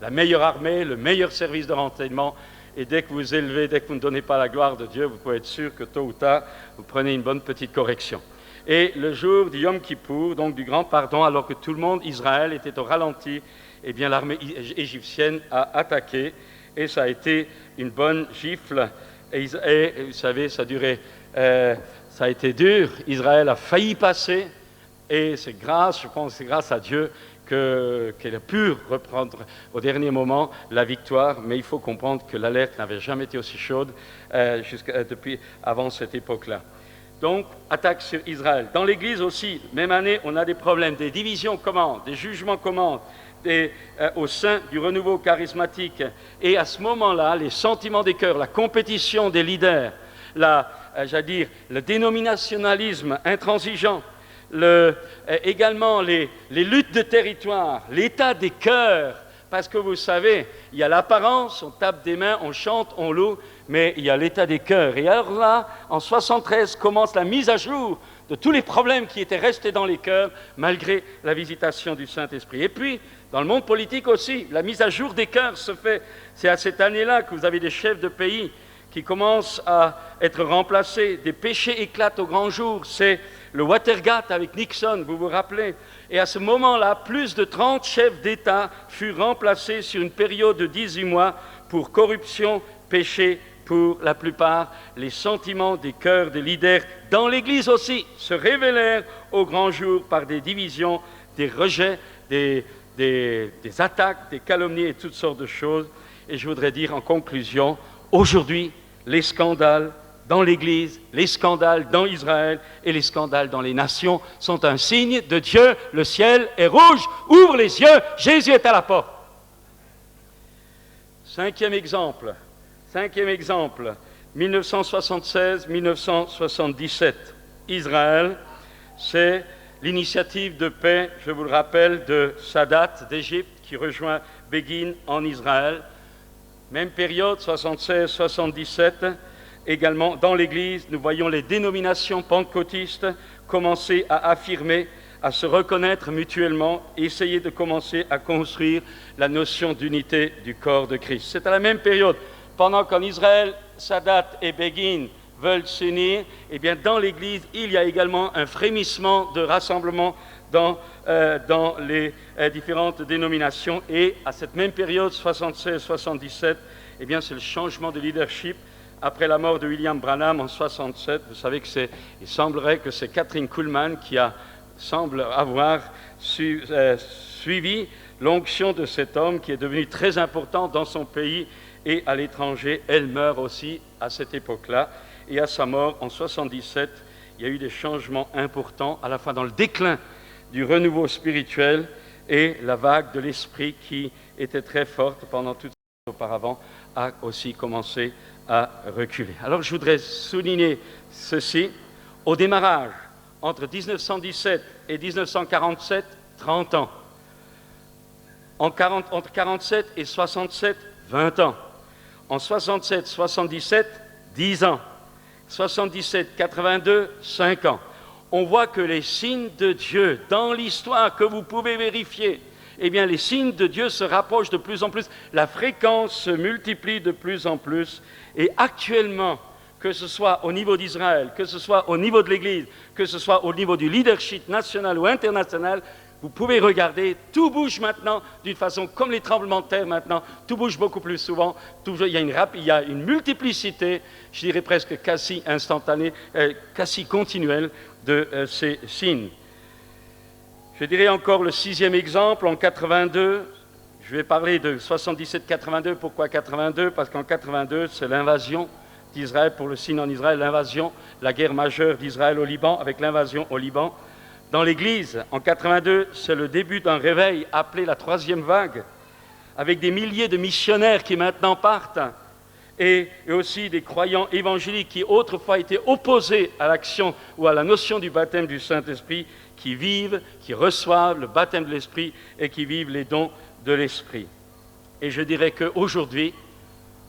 la meilleure armée, le meilleur service de renseignement. Et dès que vous élevez, dès que vous ne donnez pas la gloire de Dieu, vous pouvez être sûr que tôt ou tard, vous prenez une bonne petite correction. Et le jour du Yom Kippour, donc du grand pardon, alors que tout le monde, Israël, était au ralenti, eh bien l'armée égyptienne a attaqué et ça a été une bonne gifle. Et vous savez, ça a été dur. Israël a failli passer et c'est grâce, je pense, c'est grâce à Dieu qu'elle a pu reprendre au dernier moment la victoire, mais il faut comprendre que l'alerte n'avait jamais été aussi chaude depuis avant cette époque-là. Donc, attaque sur Israël. Dans l'Église aussi, même année, on a des problèmes, des divisions commencent, des jugements commencent au sein du renouveau charismatique. Et à ce moment-là, les sentiments des cœurs, la compétition des leaders, le dénominationalisme intransigeant, également les luttes de territoire, l'état des cœurs, parce que vous savez, il y a l'apparence, on tape des mains, on chante, on loue, mais il y a l'état des cœurs. Et alors là, en 73, commence la mise à jour de tous les problèmes qui étaient restés dans les cœurs, malgré la visitation du Saint-Esprit. Et puis, dans le monde politique aussi, la mise à jour des cœurs se fait. C'est à cette année-là que vous avez des chefs de pays qui commencent à être remplacés. Des péchés éclatent au grand jour. C'est le Watergate avec Nixon, vous vous rappelez. Et à ce moment-là, plus de 30 chefs d'État furent remplacés sur une période de 18 mois pour corruption, péché, pour la plupart. Les sentiments des cœurs des leaders dans l'Église aussi se révélèrent au grand jour par des divisions, des rejets, des attaques, des calomnies et toutes sortes de choses. Et je voudrais dire en conclusion, aujourd'hui, les scandales dans l'Église, les scandales dans Israël et les scandales dans les nations sont un signe de Dieu. Le ciel est rouge, ouvre les yeux, Jésus est à la porte. Cinquième exemple, 1976-1977. Israël, c'est l'initiative de paix, je vous le rappelle, de Sadat d'Égypte qui rejoint Begin en Israël. Même période, 76-77. Également, dans l'Église, nous voyons les dénominations pentecôtistes commencer à affirmer, à se reconnaître mutuellement, essayer de commencer à construire la notion d'unité du corps de Christ. C'est à la même période, pendant qu'en Israël, Sadat et Begin veulent s'unir, eh bien, dans l'Église, il y a également un frémissement de rassemblement dans les différentes dénominations. Et à cette même période, 76-77, eh bien, c'est le changement de leadership. Après la mort de William Branham en 67, vous savez il semblerait que c'est Catherine Kuhlman qui semble avoir suivi l'onction de cet homme qui est devenu très important dans son pays et à l'étranger. Elle meurt aussi à cette époque-là. Et à sa mort, en 77, il y a eu des changements importants, à la fois dans le déclin du renouveau spirituel et la vague de l'esprit qui était très forte pendant toutes ces années auparavant a aussi commencé à reculer. Alors je voudrais souligner ceci. Au démarrage, entre 1917 et 1947, 30 ans. Entre 1947 et 67, 20 ans. En 67-77, 10 ans. 77-82, 5 ans. On voit que les signes de Dieu dans l'histoire que vous pouvez vérifier, eh bien les signes de Dieu se rapprochent de plus en plus, la fréquence se multiplie de plus en plus, et actuellement, que ce soit au niveau d'Israël, que ce soit au niveau de l'Église, que ce soit au niveau du leadership national ou international, vous pouvez regarder, tout bouge maintenant d'une façon comme les tremblements de terre maintenant, tout bouge beaucoup plus souvent, il y a une multiplicité, je dirais presque quasi instantanée, quasi continuelle de ces signes. Je dirais encore le 6e exemple, en 82, je vais parler de 77-82, pourquoi 82 ? Parce qu'en 82, c'est l'invasion d'Israël pour le signe en Israël, l'invasion, la guerre majeure d'Israël au Liban, avec l'invasion au Liban. Dans l'Église, en 82, c'est le début d'un réveil appelé la 3e vague, avec des milliers de missionnaires qui maintenant partent, et aussi des croyants évangéliques qui autrefois étaient opposés à l'action ou à la notion du baptême du Saint-Esprit, qui vivent, qui reçoivent le baptême de l'Esprit et qui vivent les dons de l'Esprit. Et je dirais qu'aujourd'hui,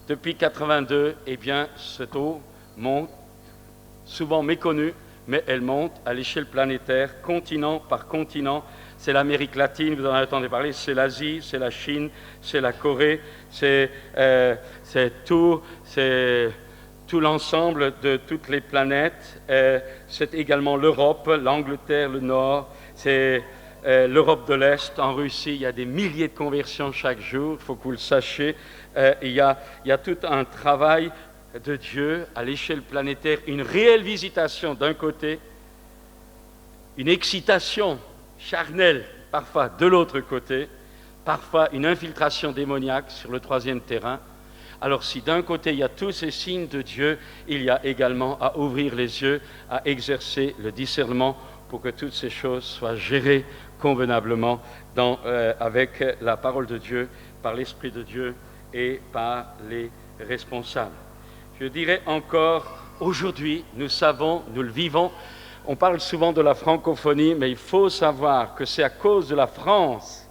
depuis 82, eh bien, cette eau monte, souvent méconnue, mais elle monte à l'échelle planétaire, continent par continent, c'est l'Amérique latine, vous en avez entendu parler, c'est l'Asie, c'est la Chine, c'est la Corée, c'est tout l'ensemble de toutes les planètes. C'est également l'Europe, l'Angleterre, le Nord, c'est l'Europe de l'Est. En Russie, il y a des milliers de conversions chaque jour, il faut que vous le sachiez. Il y a tout un travail de Dieu à l'échelle planétaire, une réelle visitation d'un côté, une excitation charnelle parfois de l'autre côté, parfois une infiltration démoniaque sur le troisième terrain. Alors si d'un côté il y a tous ces signes de Dieu, il y a également à ouvrir les yeux, à exercer le discernement pour que toutes ces choses soient gérées convenablement avec la parole de Dieu, par l'Esprit de Dieu et par les responsables. Je dirais encore, aujourd'hui, nous savons, nous le vivons, on parle souvent de la francophonie, mais il faut savoir que c'est à cause de la France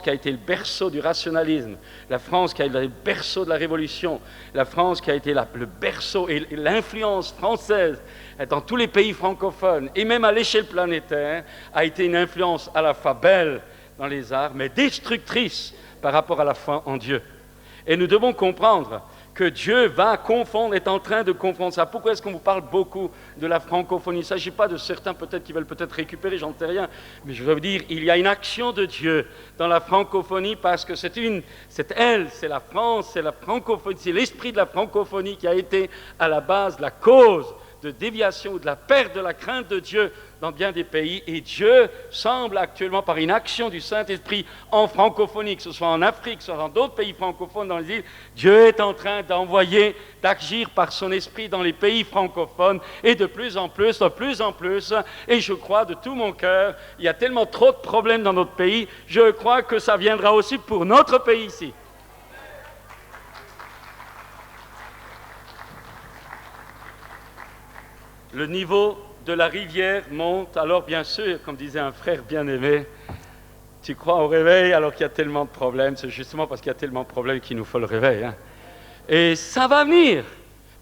qui a été le berceau du rationalisme, la France qui a été le berceau de la Révolution, la France qui a été le berceau et l'influence française dans tous les pays francophones, et même à l'échelle planétaire, a été une influence à la fois belle dans les arts, mais destructrice par rapport à la foi en Dieu. Et nous devons comprendre que Dieu va confondre, est en train de confondre ça. Pourquoi est-ce qu'on vous parle beaucoup de la francophonie? Il ne s'agit pas de certains peut-être qui veulent peut-être récupérer, j'en sais rien, mais je veux dire, il y a une action de Dieu dans la francophonie parce que c'est la France, c'est la francophonie, c'est l'esprit de la francophonie qui a été à la base la cause de déviation ou de la perte de la crainte de Dieu dans bien des pays, et Dieu semble actuellement, par une action du Saint-Esprit en francophonie, que ce soit en Afrique, que ce soit dans d'autres pays francophones dans les îles, Dieu est en train d'agir par son Esprit dans les pays francophones, et de plus en plus, et je crois de tout mon cœur, il y a tellement trop de problèmes dans notre pays, je crois que ça viendra aussi pour notre pays ici. Le niveau de la rivière monte, alors bien sûr, comme disait un frère bien-aimé, tu crois au réveil alors qu'il y a tellement de problèmes, c'est justement parce qu'il y a tellement de problèmes qu'il nous faut le réveil. Et ça va venir,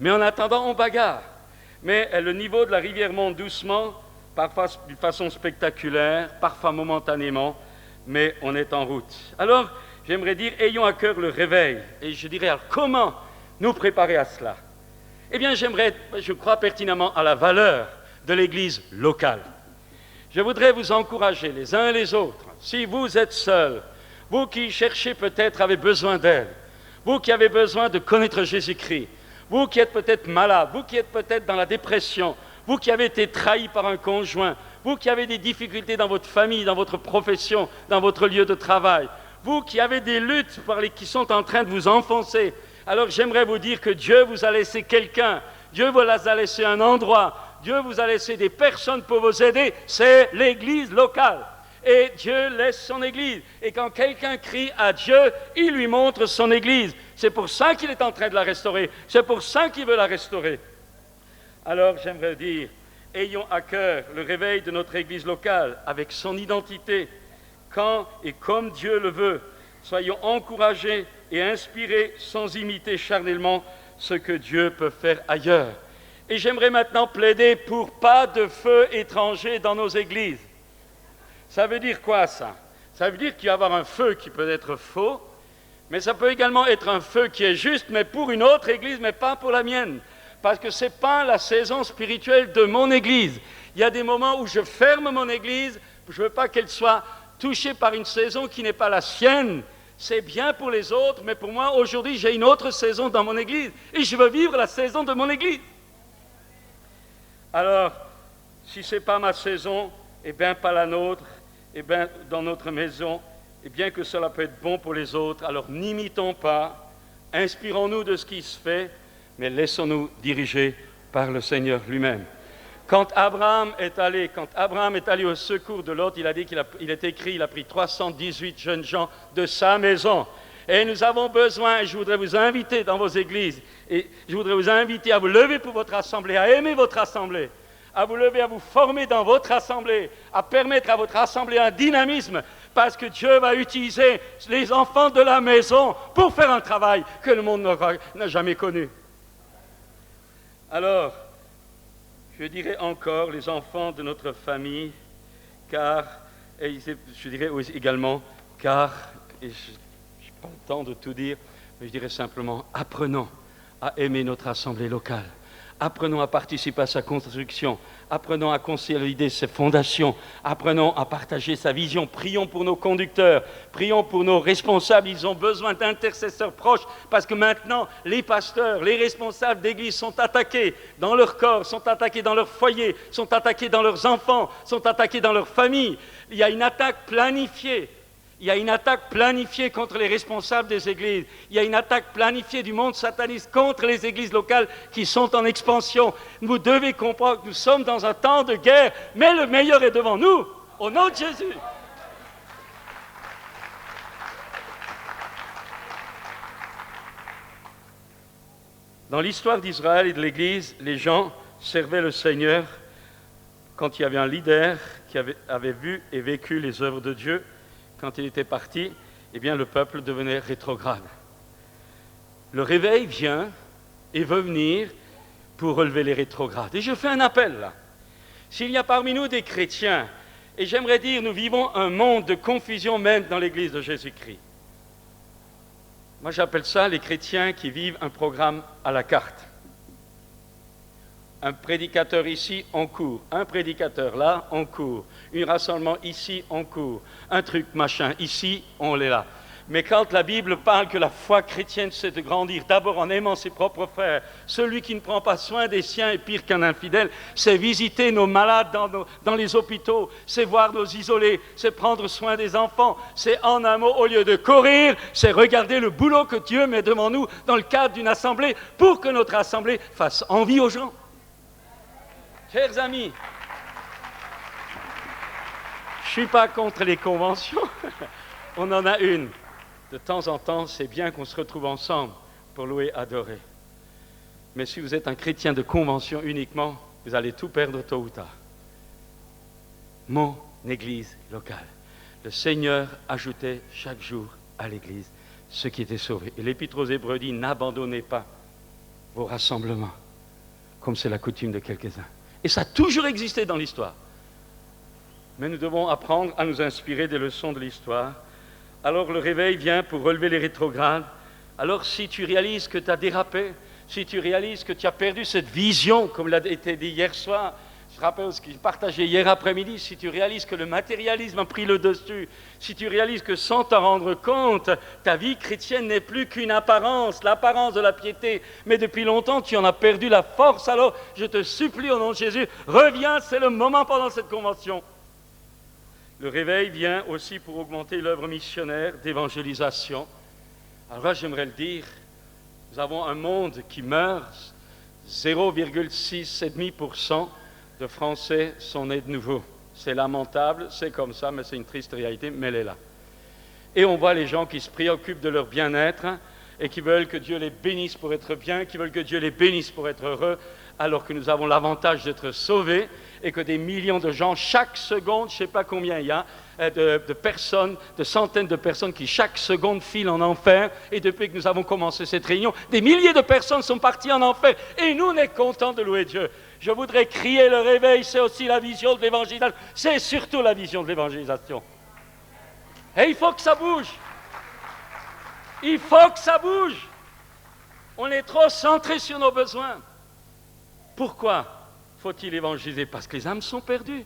mais en attendant, on bagarre. Mais le niveau de la rivière monte doucement, parfois d'une façon spectaculaire, parfois momentanément, mais on est en route. Alors, j'aimerais dire, ayons à cœur le réveil. Et je dirais, alors, comment nous préparer à cela? Eh bien, je crois pertinemment à la valeur de l'Église locale. Je voudrais vous encourager les uns et les autres, si vous êtes seuls, vous qui cherchez peut-être, avez besoin d'aide, vous qui avez besoin de connaître Jésus-Christ, vous qui êtes peut-être malade, vous qui êtes peut-être dans la dépression, vous qui avez été trahi par un conjoint, vous qui avez des difficultés dans votre famille, dans votre profession, dans votre lieu de travail, vous qui avez des luttes qui sont en train de vous enfoncer, alors j'aimerais vous dire que Dieu vous a laissé quelqu'un, Dieu vous a laissé un endroit, Dieu vous a laissé des personnes pour vous aider, c'est l'Église locale. Et Dieu laisse son Église. Et quand quelqu'un crie à Dieu, il lui montre son Église. C'est pour ça qu'il est en train de la restaurer. C'est pour ça qu'il veut la restaurer. Alors j'aimerais dire, ayons à cœur le réveil de notre Église locale avec son identité, quand et comme Dieu le veut. Soyons encouragés et inspirés sans imiter charnellement ce que Dieu peut faire ailleurs. Et j'aimerais maintenant plaider pour pas de feu étranger dans nos églises. Ça veut dire quoi ça? Ça veut dire qu'il va y avoir un feu qui peut être faux, mais ça peut également être un feu qui est juste, mais pour une autre église, mais pas pour la mienne. Parce que ce n'est pas la saison spirituelle de mon église. Il y a des moments où je ferme mon église, je ne veux pas qu'elle soit touchée par une saison qui n'est pas la sienne. C'est bien pour les autres, mais pour moi, aujourd'hui, j'ai une autre saison dans mon église, et je veux vivre la saison de mon église. Alors, si ce n'est pas ma saison, eh bien pas la nôtre, eh bien dans notre maison, et bien que cela peut être bon pour les autres, alors n'imitons pas, inspirons-nous de ce qui se fait, mais laissons-nous diriger par le Seigneur lui-même. Quand Abraham est allé au secours de Lot, il a dit il est écrit, il a pris 318 jeunes gens de sa maison. Et nous avons besoin, et je voudrais vous inviter dans vos églises, et je voudrais vous inviter à vous lever pour votre assemblée, à aimer votre assemblée, à vous lever, à vous former dans votre assemblée, à permettre à votre assemblée un dynamisme, parce que Dieu va utiliser les enfants de la maison pour faire un travail que le monde n'a jamais connu. Alors, je dirais encore les enfants de notre famille, car Et je dirais aussi également, car, et je n'ai pas le temps de tout dire, mais je dirais simplement, apprenons à aimer notre assemblée locale. Apprenons à participer à sa construction. Apprenons à consolider ses fondations. Apprenons à partager sa vision. Prions pour nos conducteurs. Prions pour nos responsables. Ils ont besoin d'intercesseurs proches parce que maintenant, les pasteurs, les responsables d'église sont attaqués dans leur corps, sont attaqués dans leur foyer, sont attaqués dans leurs enfants, sont attaqués dans leur famille. Il y a une attaque planifiée. Il y a une attaque planifiée contre les responsables des églises. Il y a une attaque planifiée du monde sataniste contre les églises locales qui sont en expansion. Vous devez comprendre que nous sommes dans un temps de guerre, mais le meilleur est devant nous, au nom de Jésus. Dans l'histoire d'Israël et de l'Église, les gens servaient le Seigneur quand il y avait un leader qui avait vu et vécu les œuvres de Dieu. Quand il était parti, eh bien, le peuple devenait rétrograde. Le réveil vient et veut venir pour relever les rétrogrades. Et je fais un appel là. S'il y a parmi nous des chrétiens, et j'aimerais dire, nous vivons un monde de confusion même dans l'Église de Jésus-Christ. Moi, j'appelle ça les chrétiens qui vivent un programme à la carte. Un prédicateur ici, en cours. Un prédicateur là, en cours. Un rassemblement ici, en cours. Un truc machin, ici, on l'est là. Mais quand la Bible parle que la foi chrétienne, c'est de grandir d'abord en aimant ses propres frères, celui qui ne prend pas soin des siens est pire qu'un infidèle, c'est visiter nos malades dans les hôpitaux, c'est voir nos isolés, c'est prendre soin des enfants, c'est en un mot, au lieu de courir, c'est regarder le boulot que Dieu met devant nous dans le cadre d'une assemblée pour que notre assemblée fasse envie aux gens. Chers amis, je ne suis pas contre les conventions, on en a une. De temps en temps, c'est bien qu'on se retrouve ensemble pour louer, adorer. Mais si vous êtes un chrétien de convention uniquement, vous allez tout perdre tôt ou tard. Mon église locale. Le Seigneur ajoutait chaque jour à l'église ceux qui étaient sauvés. Et l'Épître aux Hébreux dit, n'abandonnez pas vos rassemblements, comme c'est la coutume de quelques-uns. Et ça a toujours existé dans l'histoire. Mais nous devons apprendre à nous inspirer des leçons de l'histoire. Alors le réveil vient pour relever les rétrogrades. Alors si tu réalises que tu as dérapé, si tu réalises que tu as perdu cette vision, comme l'a été dit hier soir, je rappelle ce que j'ai partagé hier après-midi, si tu réalises que le matérialisme a pris le dessus, si tu réalises que sans t'en rendre compte, ta vie chrétienne n'est plus qu'une apparence, l'apparence de la piété, mais depuis longtemps tu en as perdu la force, alors je te supplie au nom de Jésus, reviens, c'est le moment pendant cette convention. Le réveil vient aussi pour augmenter l'œuvre missionnaire d'évangélisation. Alors là, j'aimerais le dire, nous avons un monde qui meurt, 0,6% de Français sont nés de nouveau. C'est lamentable, c'est comme ça, mais c'est une triste réalité, mais elle est là. Et on voit les gens qui se préoccupent de leur bien-être et qui veulent que Dieu les bénisse pour être bien, qui veulent que Dieu les bénisse pour être heureux, alors que nous avons l'avantage d'être sauvés et que des millions de gens, chaque seconde, je ne sais pas combien il y a, de personnes, de centaines de personnes qui chaque seconde filent en enfer. Et depuis que nous avons commencé cette réunion, des milliers de personnes sont parties en enfer. Et nous, on est contents de louer Dieu. Je voudrais crier le réveil, c'est aussi la vision de l'évangélisation. C'est surtout la vision de l'évangélisation. Et il faut que ça bouge. Il faut que ça bouge. On est trop centré sur nos besoins. Pourquoi faut-il évangéliser? Parce que les âmes sont perdues.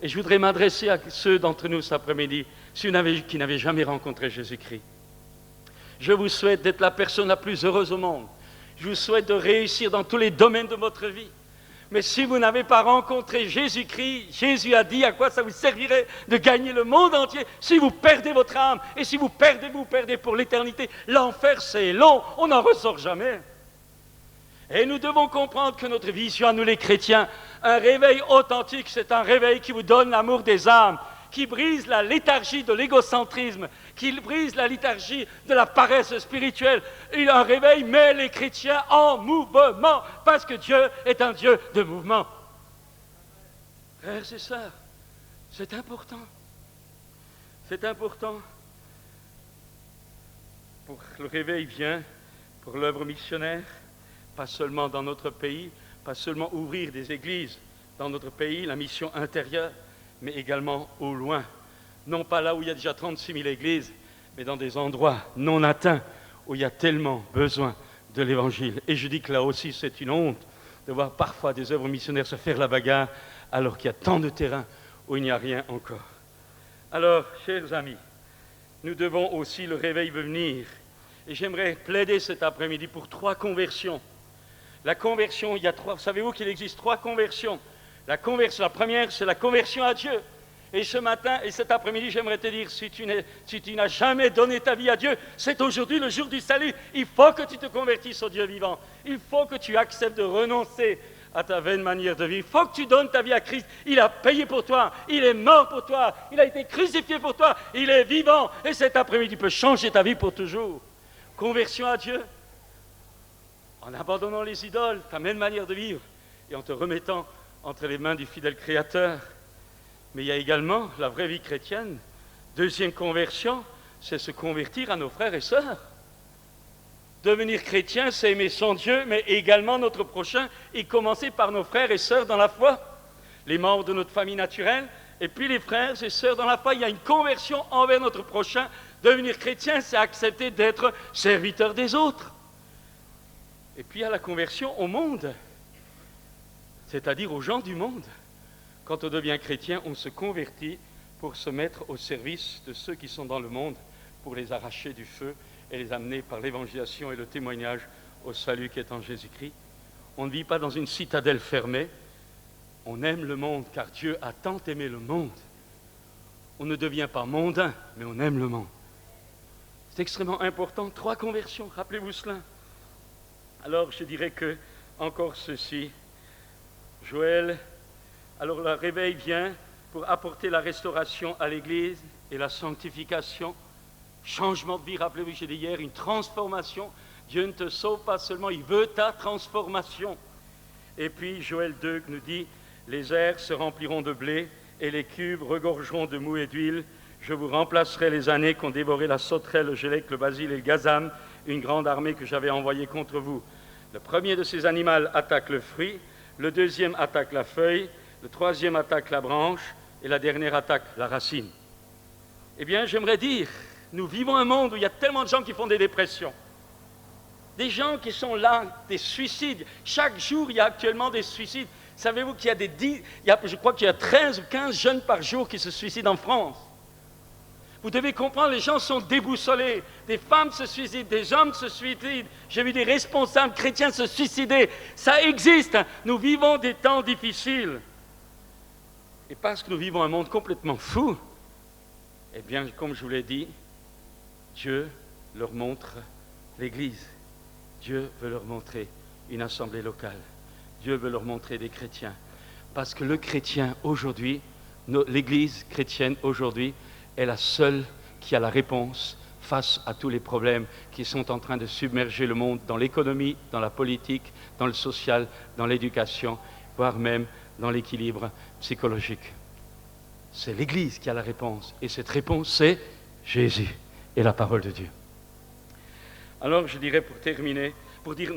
Et je voudrais m'adresser à ceux d'entre nous cet après-midi qui n'avaient jamais rencontré Jésus-Christ. Je vous souhaite d'être la personne la plus heureuse au monde. Je vous souhaite de réussir dans tous les domaines de votre vie. Mais si vous n'avez pas rencontré Jésus-Christ, Jésus a dit à quoi ça vous servirait de gagner le monde entier si vous perdez votre âme. Et si vous perdez pour l'éternité. L'enfer, c'est long, on n'en ressort jamais. Et nous devons comprendre que notre vision à nous les chrétiens, un réveil authentique, c'est un réveil qui vous donne l'amour des âmes, qui brise la léthargie de l'égocentrisme, qui brise la léthargie de la paresse spirituelle. Un réveil met les chrétiens en mouvement, parce que Dieu est un Dieu de mouvement. Frères et sœurs, c'est important. C'est important. Pour le réveil vient, pour l'œuvre missionnaire, pas seulement dans notre pays, pas seulement ouvrir des églises dans notre pays, la mission intérieure, mais également au loin, non pas là où il y a déjà 36 000 églises, mais dans des endroits non atteints où il y a tellement besoin de l'Évangile. Et je dis que là aussi, c'est une honte de voir parfois des œuvres missionnaires se faire la bagarre alors qu'il y a tant de terrains où il n'y a rien encore. Alors, chers amis, nous devons aussi, le réveil veut venir. Et j'aimerais plaider cet après-midi pour 3 conversions. La conversion, il y a 3, savez-vous qu'il existe 3 conversions? La première, c'est la conversion à Dieu. Et ce matin et cet après-midi, j'aimerais te dire, si tu n'as jamais donné ta vie à Dieu, c'est aujourd'hui le jour du salut. Il faut que tu te convertisses au Dieu vivant. Il faut que tu acceptes de renoncer à ta vaine manière de vivre. Il faut que tu donnes ta vie à Christ. Il a payé pour toi. Il est mort pour toi. Il a été crucifié pour toi. Il est vivant. Et cet après-midi, tu peux changer ta vie pour toujours. Conversion à Dieu, en abandonnant les idoles, ta même manière de vivre, et en te remettant entre les mains du fidèle Créateur. Mais il y a également la vraie vie chrétienne. Deuxième conversion, c'est se convertir à nos frères et sœurs. Devenir chrétien, c'est aimer son Dieu, mais également notre prochain, et commencer par nos frères et sœurs dans la foi, les membres de notre famille naturelle, et puis les frères et sœurs dans la foi. Il y a une conversion envers notre prochain. Devenir chrétien, c'est accepter d'être serviteur des autres. Et puis il y a la conversion au monde, c'est-à-dire aux gens du monde. Quand on devient chrétien, on se convertit pour se mettre au service de ceux qui sont dans le monde, pour les arracher du feu et les amener par l'évangélisation et le témoignage au salut qui est en Jésus-Christ. On ne vit pas dans une citadelle fermée, on aime le monde car Dieu a tant aimé le monde. On ne devient pas mondain, mais on aime le monde. C'est extrêmement important. 3 conversions, rappelez-vous cela. Alors je dirais que, encore ceci, Joël, alors le réveil vient pour apporter la restauration à l'Église et la sanctification, changement de vie, rappelez-vous, j'ai dit hier, une transformation. Dieu ne te sauve pas seulement, il veut ta transformation. Et puis Joël 2 nous dit, les airs se rempliront de blé et les cuves regorgeront de mou et d'huile. Je vous remplacerai les années qu'ont dévoré la sauterelle, le gélec, le basil et le gazam, une grande armée que j'avais envoyée contre vous. Le premier de ces animaux attaque le fruit, le deuxième attaque la feuille, le troisième attaque la branche et la dernière attaque la racine. Eh bien, j'aimerais dire, nous vivons un monde où il y a tellement de gens qui font des dépressions. Des gens qui sont là, des suicides. Chaque jour, il y a actuellement des suicides. Savez-vous qu'il y a je crois qu'il y a 13 ou 15 jeunes par jour qui se suicident en France. Vous devez comprendre, les gens sont déboussolés. Des femmes se suicident, des hommes se suicident. J'ai vu des responsables chrétiens se suicider. Ça existe. Nous vivons des temps difficiles. Et parce que nous vivons un monde complètement fou, eh bien, comme je vous l'ai dit, Dieu leur montre l'Église. Dieu veut leur montrer une assemblée locale. Dieu veut leur montrer des chrétiens. Parce que le chrétien aujourd'hui, l'Église chrétienne aujourd'hui, est la seule qui a la réponse face à tous les problèmes qui sont en train de submerger le monde dans l'économie, dans la politique, dans le social, dans l'éducation, voire même dans l'équilibre psychologique. C'est l'Église qui a la réponse. Et cette réponse, c'est Jésus et la parole de Dieu. Alors, je dirais pour terminer, pour dire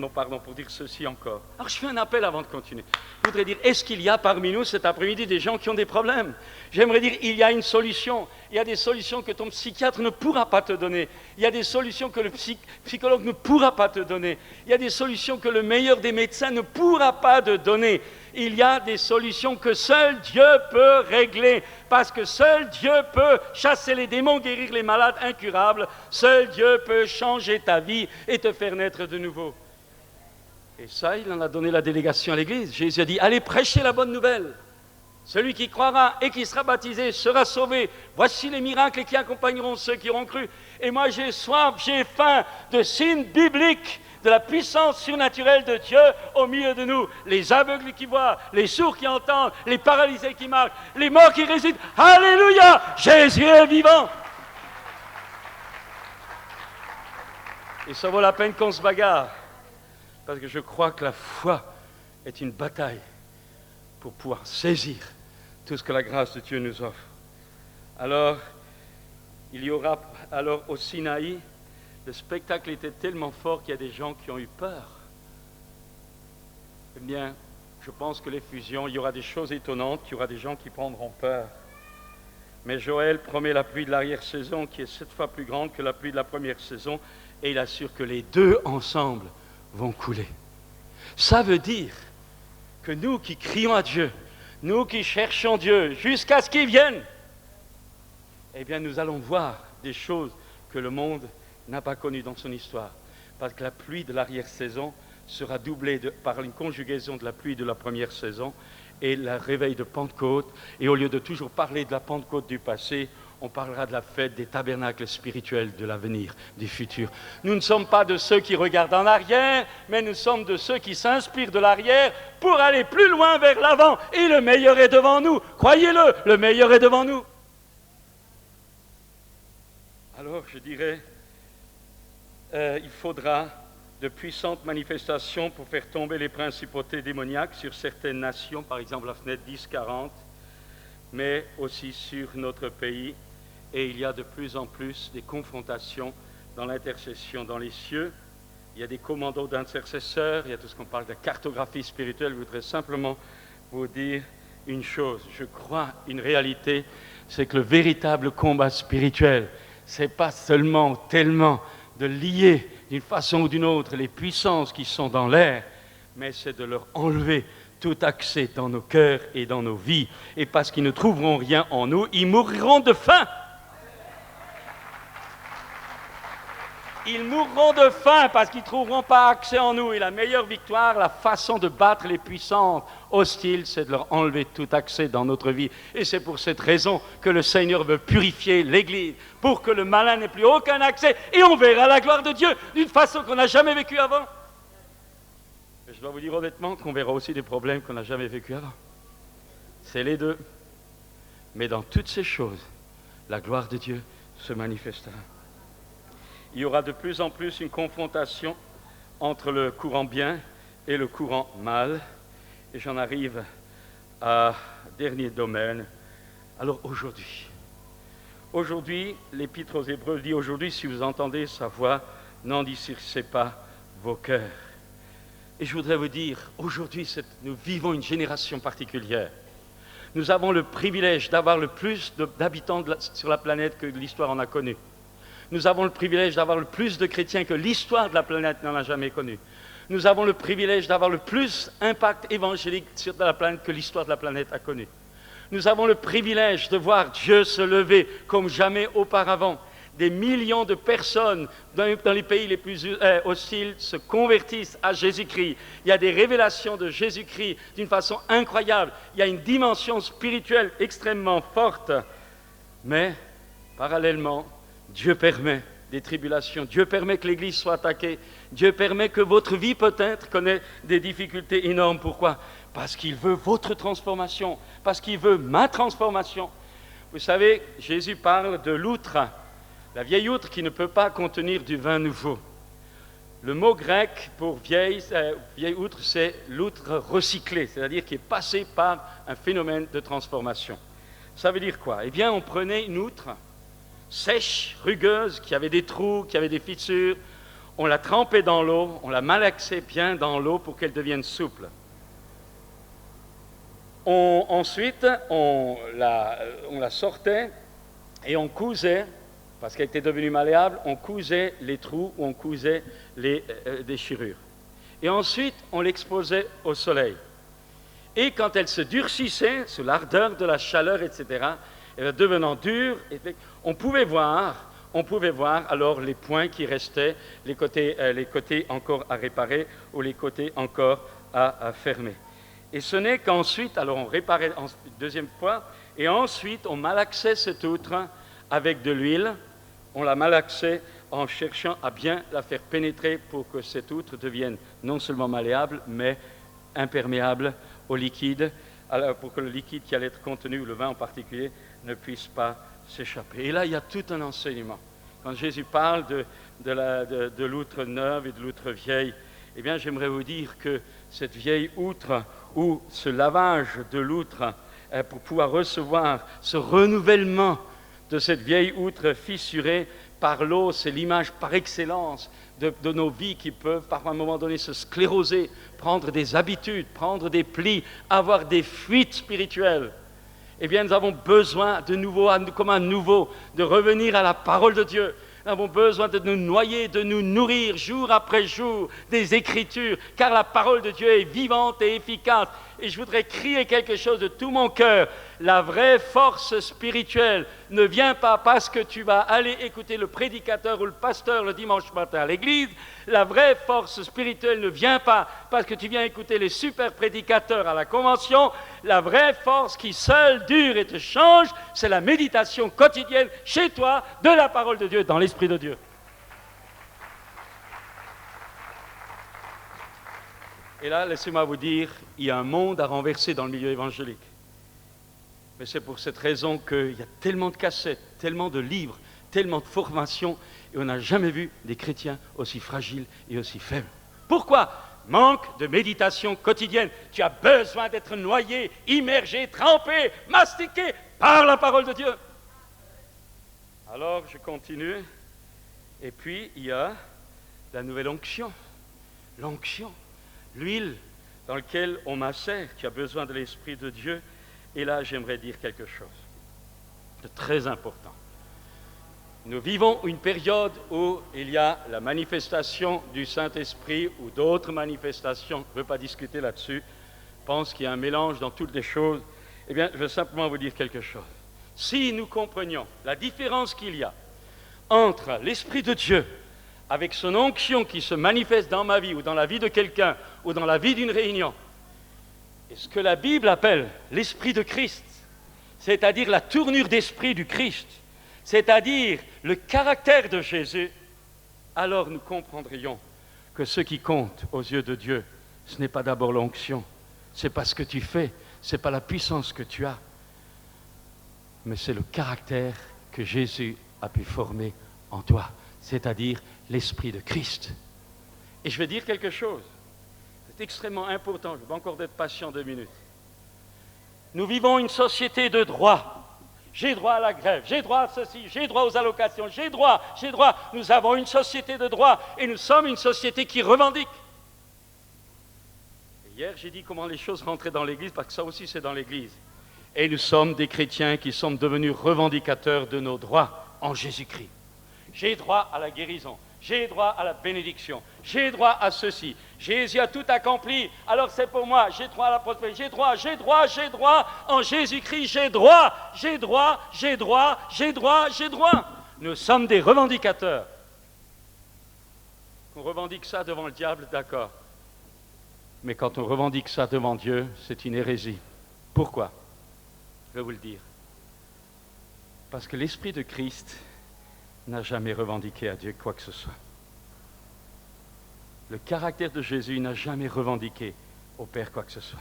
ceci encore. Alors, je fais un appel avant de continuer. Je voudrais dire, est-ce qu'il y a parmi nous cet après-midi des gens qui ont des problèmes? J'aimerais dire, il y a une solution. Il y a des solutions que ton psychiatre ne pourra pas te donner. Il y a des solutions que le psychologue ne pourra pas te donner. Il y a des solutions que le meilleur des médecins ne pourra pas te donner. Il y a des solutions que seul Dieu peut régler, parce que seul Dieu peut chasser les démons, guérir les malades incurables. Seul Dieu peut changer ta vie et te faire naître de nouveau. Et ça, il en a donné la délégation à l'Église. Jésus a dit, allez prêcher la bonne nouvelle. Celui qui croira et qui sera baptisé sera sauvé. Voici les miracles qui accompagneront ceux qui auront cru. Et moi, j'ai soif, j'ai faim de signes bibliques, de la puissance surnaturelle de Dieu au milieu de nous. Les aveugles qui voient, les sourds qui entendent, les paralysés qui marchent, les morts qui ressuscitent. Alléluia! Jésus est vivant! Et ça vaut la peine qu'on se bagarre, parce que je crois que la foi est une bataille pour pouvoir saisir tout ce que la grâce de Dieu nous offre. Alors, il y aura alors au Sinaï, le spectacle était tellement fort qu'il y a des gens qui ont eu peur. Eh bien, je pense que l'effusion, il y aura des choses étonnantes, il y aura des gens qui prendront peur. Mais Joël promet la pluie de l'arrière-saison qui est 7 fois plus grande que la pluie de la première saison, et il assure que les deux ensemble vont couler. Ça veut dire que nous qui crions à Dieu, nous qui cherchons Dieu jusqu'à ce qu'il vienne, eh bien nous allons voir des choses que le monde n'a pas connues dans son histoire. Parce que la pluie de l'arrière-saison sera doublée par une conjugaison de la pluie de la première saison et le réveil de Pentecôte. Et au lieu de toujours parler de la Pentecôte du passé, on parlera de la fête des tabernacles spirituels de l'avenir, du futur. Nous ne sommes pas de ceux qui regardent en arrière, mais nous sommes de ceux qui s'inspirent de l'arrière pour aller plus loin vers l'avant. Et le meilleur est devant nous. Croyez-le, le meilleur est devant nous. Alors je dirais, il faudra de puissantes manifestations pour faire tomber les principautés démoniaques sur certaines nations, par exemple la fenêtre 10-40, mais aussi sur notre pays. Et il y a de plus en plus des confrontations dans l'intercession dans les cieux. Il y a des commandos d'intercesseurs, il y a tout ce qu'on parle de cartographie spirituelle. Je voudrais simplement vous dire une chose. Je crois une réalité, c'est que le véritable combat spirituel, ce n'est pas seulement tellement de lier d'une façon ou d'une autre les puissances qui sont dans l'air, mais c'est de leur enlever tout accès dans nos cœurs et dans nos vies. Et parce qu'ils ne trouveront rien en nous, ils mourront de faim. Ils mourront de faim parce qu'ils ne trouveront pas accès en nous. Et la meilleure victoire, la façon de battre les puissances hostiles, c'est de leur enlever tout accès dans notre vie. Et c'est pour cette raison que le Seigneur veut purifier l'Église, pour que le malin n'ait plus aucun accès. Et on verra la gloire de Dieu d'une façon qu'on n'a jamais vécue avant. Mais je dois vous dire honnêtement qu'on verra aussi des problèmes qu'on n'a jamais vécus avant. C'est les deux. Mais dans toutes ces choses, la gloire de Dieu se manifestera. Il y aura de plus en plus une confrontation entre le courant bien et le courant mal. Et j'en arrive à dernier domaine. Alors aujourd'hui, l'Épître aux Hébreux dit aujourd'hui, si vous entendez sa voix, n'endurcissez pas vos cœurs. Et je voudrais vous dire, aujourd'hui, nous vivons une génération particulière. Nous avons le privilège d'avoir le plus d'habitants sur la planète que l'histoire en a connu. Nous avons le privilège d'avoir le plus de chrétiens que l'histoire de la planète n'en a jamais connu. Nous avons le privilège d'avoir le plus d'impact évangélique sur la planète que l'histoire de la planète a connu. Nous avons le privilège de voir Dieu se lever comme jamais auparavant. Des millions de personnes dans les pays les plus hostiles se convertissent à Jésus-Christ. Il y a des révélations de Jésus-Christ d'une façon incroyable. Il y a une dimension spirituelle extrêmement forte. Mais, parallèlement, Dieu permet des tribulations. Dieu permet que l'Église soit attaquée. Dieu permet que votre vie peut-être connaisse des difficultés énormes. Pourquoi? Parce qu'il veut votre transformation. Parce qu'il veut ma transformation. Vous savez, Jésus parle de l'outre. La vieille outre qui ne peut pas contenir du vin nouveau. Le mot grec pour vieille outre, c'est l'outre recyclée, c'est-à-dire qui est passée par un phénomène de transformation. Ça veut dire quoi? Eh bien, on prenait une outre sèche, rugueuse, qui avait des trous, qui avait des fissures, on la trempait dans l'eau, on la malaxait bien dans l'eau pour qu'elle devienne souple. Ensuite, on la sortait et on cousait, parce qu'elle était devenue malléable, on cousait les trous, on cousait les déchirures. Et ensuite, on l'exposait au soleil. Et quand elle se durcissait, sous l'ardeur de la chaleur, etc., devenant dure, on pouvait voir alors les points qui restaient, les côtés encore à réparer ou les côtés encore à fermer. Et ce n'est qu'ensuite, alors on réparait une deuxième fois, et ensuite on malaxait cette outre avec de l'huile, on la malaxait en cherchant à bien la faire pénétrer pour que cette outre devienne non seulement malléable, mais imperméable au liquide, alors pour que le liquide qui allait être contenu, ou le vin en particulier, ne puisse pas s'échapper. Et là, il y a tout un enseignement. Quand Jésus parle de l'outre neuve et de l'outre vieille, eh bien, j'aimerais vous dire que cette vieille outre, ou ce lavage de l'outre, pour pouvoir recevoir ce renouvellement de cette vieille outre fissurée par l'eau, c'est l'image par excellence de nos vies qui peuvent, par un moment donné, se scléroser, prendre des habitudes, prendre des plis, avoir des fuites spirituelles. Eh bien, nous avons besoin de nouveau, comme un nouveau, de revenir à la parole de Dieu. Nous avons besoin de nous noyer, de nous nourrir jour après jour des Écritures, car la parole de Dieu est vivante et efficace. Et je voudrais crier quelque chose de tout mon cœur. La vraie force spirituelle ne vient pas parce que tu vas aller écouter le prédicateur ou le pasteur le dimanche matin à l'église. La vraie force spirituelle ne vient pas parce que tu viens écouter les super prédicateurs à la convention. La vraie force qui seule dure et te change, c'est la méditation quotidienne chez toi de la parole de Dieu, dans l'Esprit de Dieu. Et là, laissez-moi vous dire, il y a un monde à renverser dans le milieu évangélique. Mais c'est pour cette raison qu'il y a tellement de cassettes, tellement de livres, tellement de formations, et on n'a jamais vu des chrétiens aussi fragiles et aussi faibles. Pourquoi ? Manque de méditation quotidienne. Tu as besoin d'être noyé, immergé, trempé, mastiqué par la parole de Dieu. Alors, je continue. Et puis, il y a la nouvelle onction. L'onction. L'huile dans laquelle on macère, tu as besoin de l'Esprit de Dieu. Et là, j'aimerais dire quelque chose de très important. Nous vivons une période où il y a la manifestation du Saint-Esprit ou d'autres manifestations. Je ne veux pas discuter là-dessus. Je pense qu'il y a un mélange dans toutes les choses. Eh bien, je veux simplement vous dire quelque chose. Si nous comprenions la différence qu'il y a entre l'Esprit de Dieu avec son onction qui se manifeste dans ma vie ou dans la vie de quelqu'un ou dans la vie d'une réunion, et ce que la Bible appelle l'Esprit de Christ, c'est-à-dire la tournure d'esprit du Christ, c'est-à-dire le caractère de Jésus, alors nous comprendrions que ce qui compte aux yeux de Dieu, ce n'est pas d'abord l'onction, ce n'est pas ce que tu fais, ce n'est pas la puissance que tu as, mais c'est le caractère que Jésus a pu former en toi, c'est-à-dire l'Esprit de Christ. Et je vais dire quelque chose, c'est extrêmement important, je vais encore être patient 2 minutes. Nous vivons une société de droit. J'ai droit à la grève, j'ai droit à ceci, j'ai droit aux allocations, j'ai droit. Nous avons une société de droit et nous sommes une société qui revendique. Et hier, j'ai dit comment les choses rentraient dans l'Église, parce que ça aussi c'est dans l'Église. Et nous sommes des chrétiens qui sommes devenus revendicateurs de nos droits en Jésus-Christ. J'ai droit à la guérison, j'ai droit à la bénédiction, j'ai droit à ceci. Jésus a tout accompli, alors c'est pour moi, j'ai droit à la prospérité, j'ai droit, en Jésus-Christ, j'ai droit. Nous sommes des revendicateurs. Qu'on revendique ça devant le diable, d'accord. Mais quand on revendique ça devant Dieu, c'est une hérésie. Pourquoi ? Je vais vous le dire. Parce que l'Esprit de Christ n'a jamais revendiqué à Dieu quoi que ce soit. Le caractère de Jésus n'a jamais revendiqué au Père quoi que ce soit.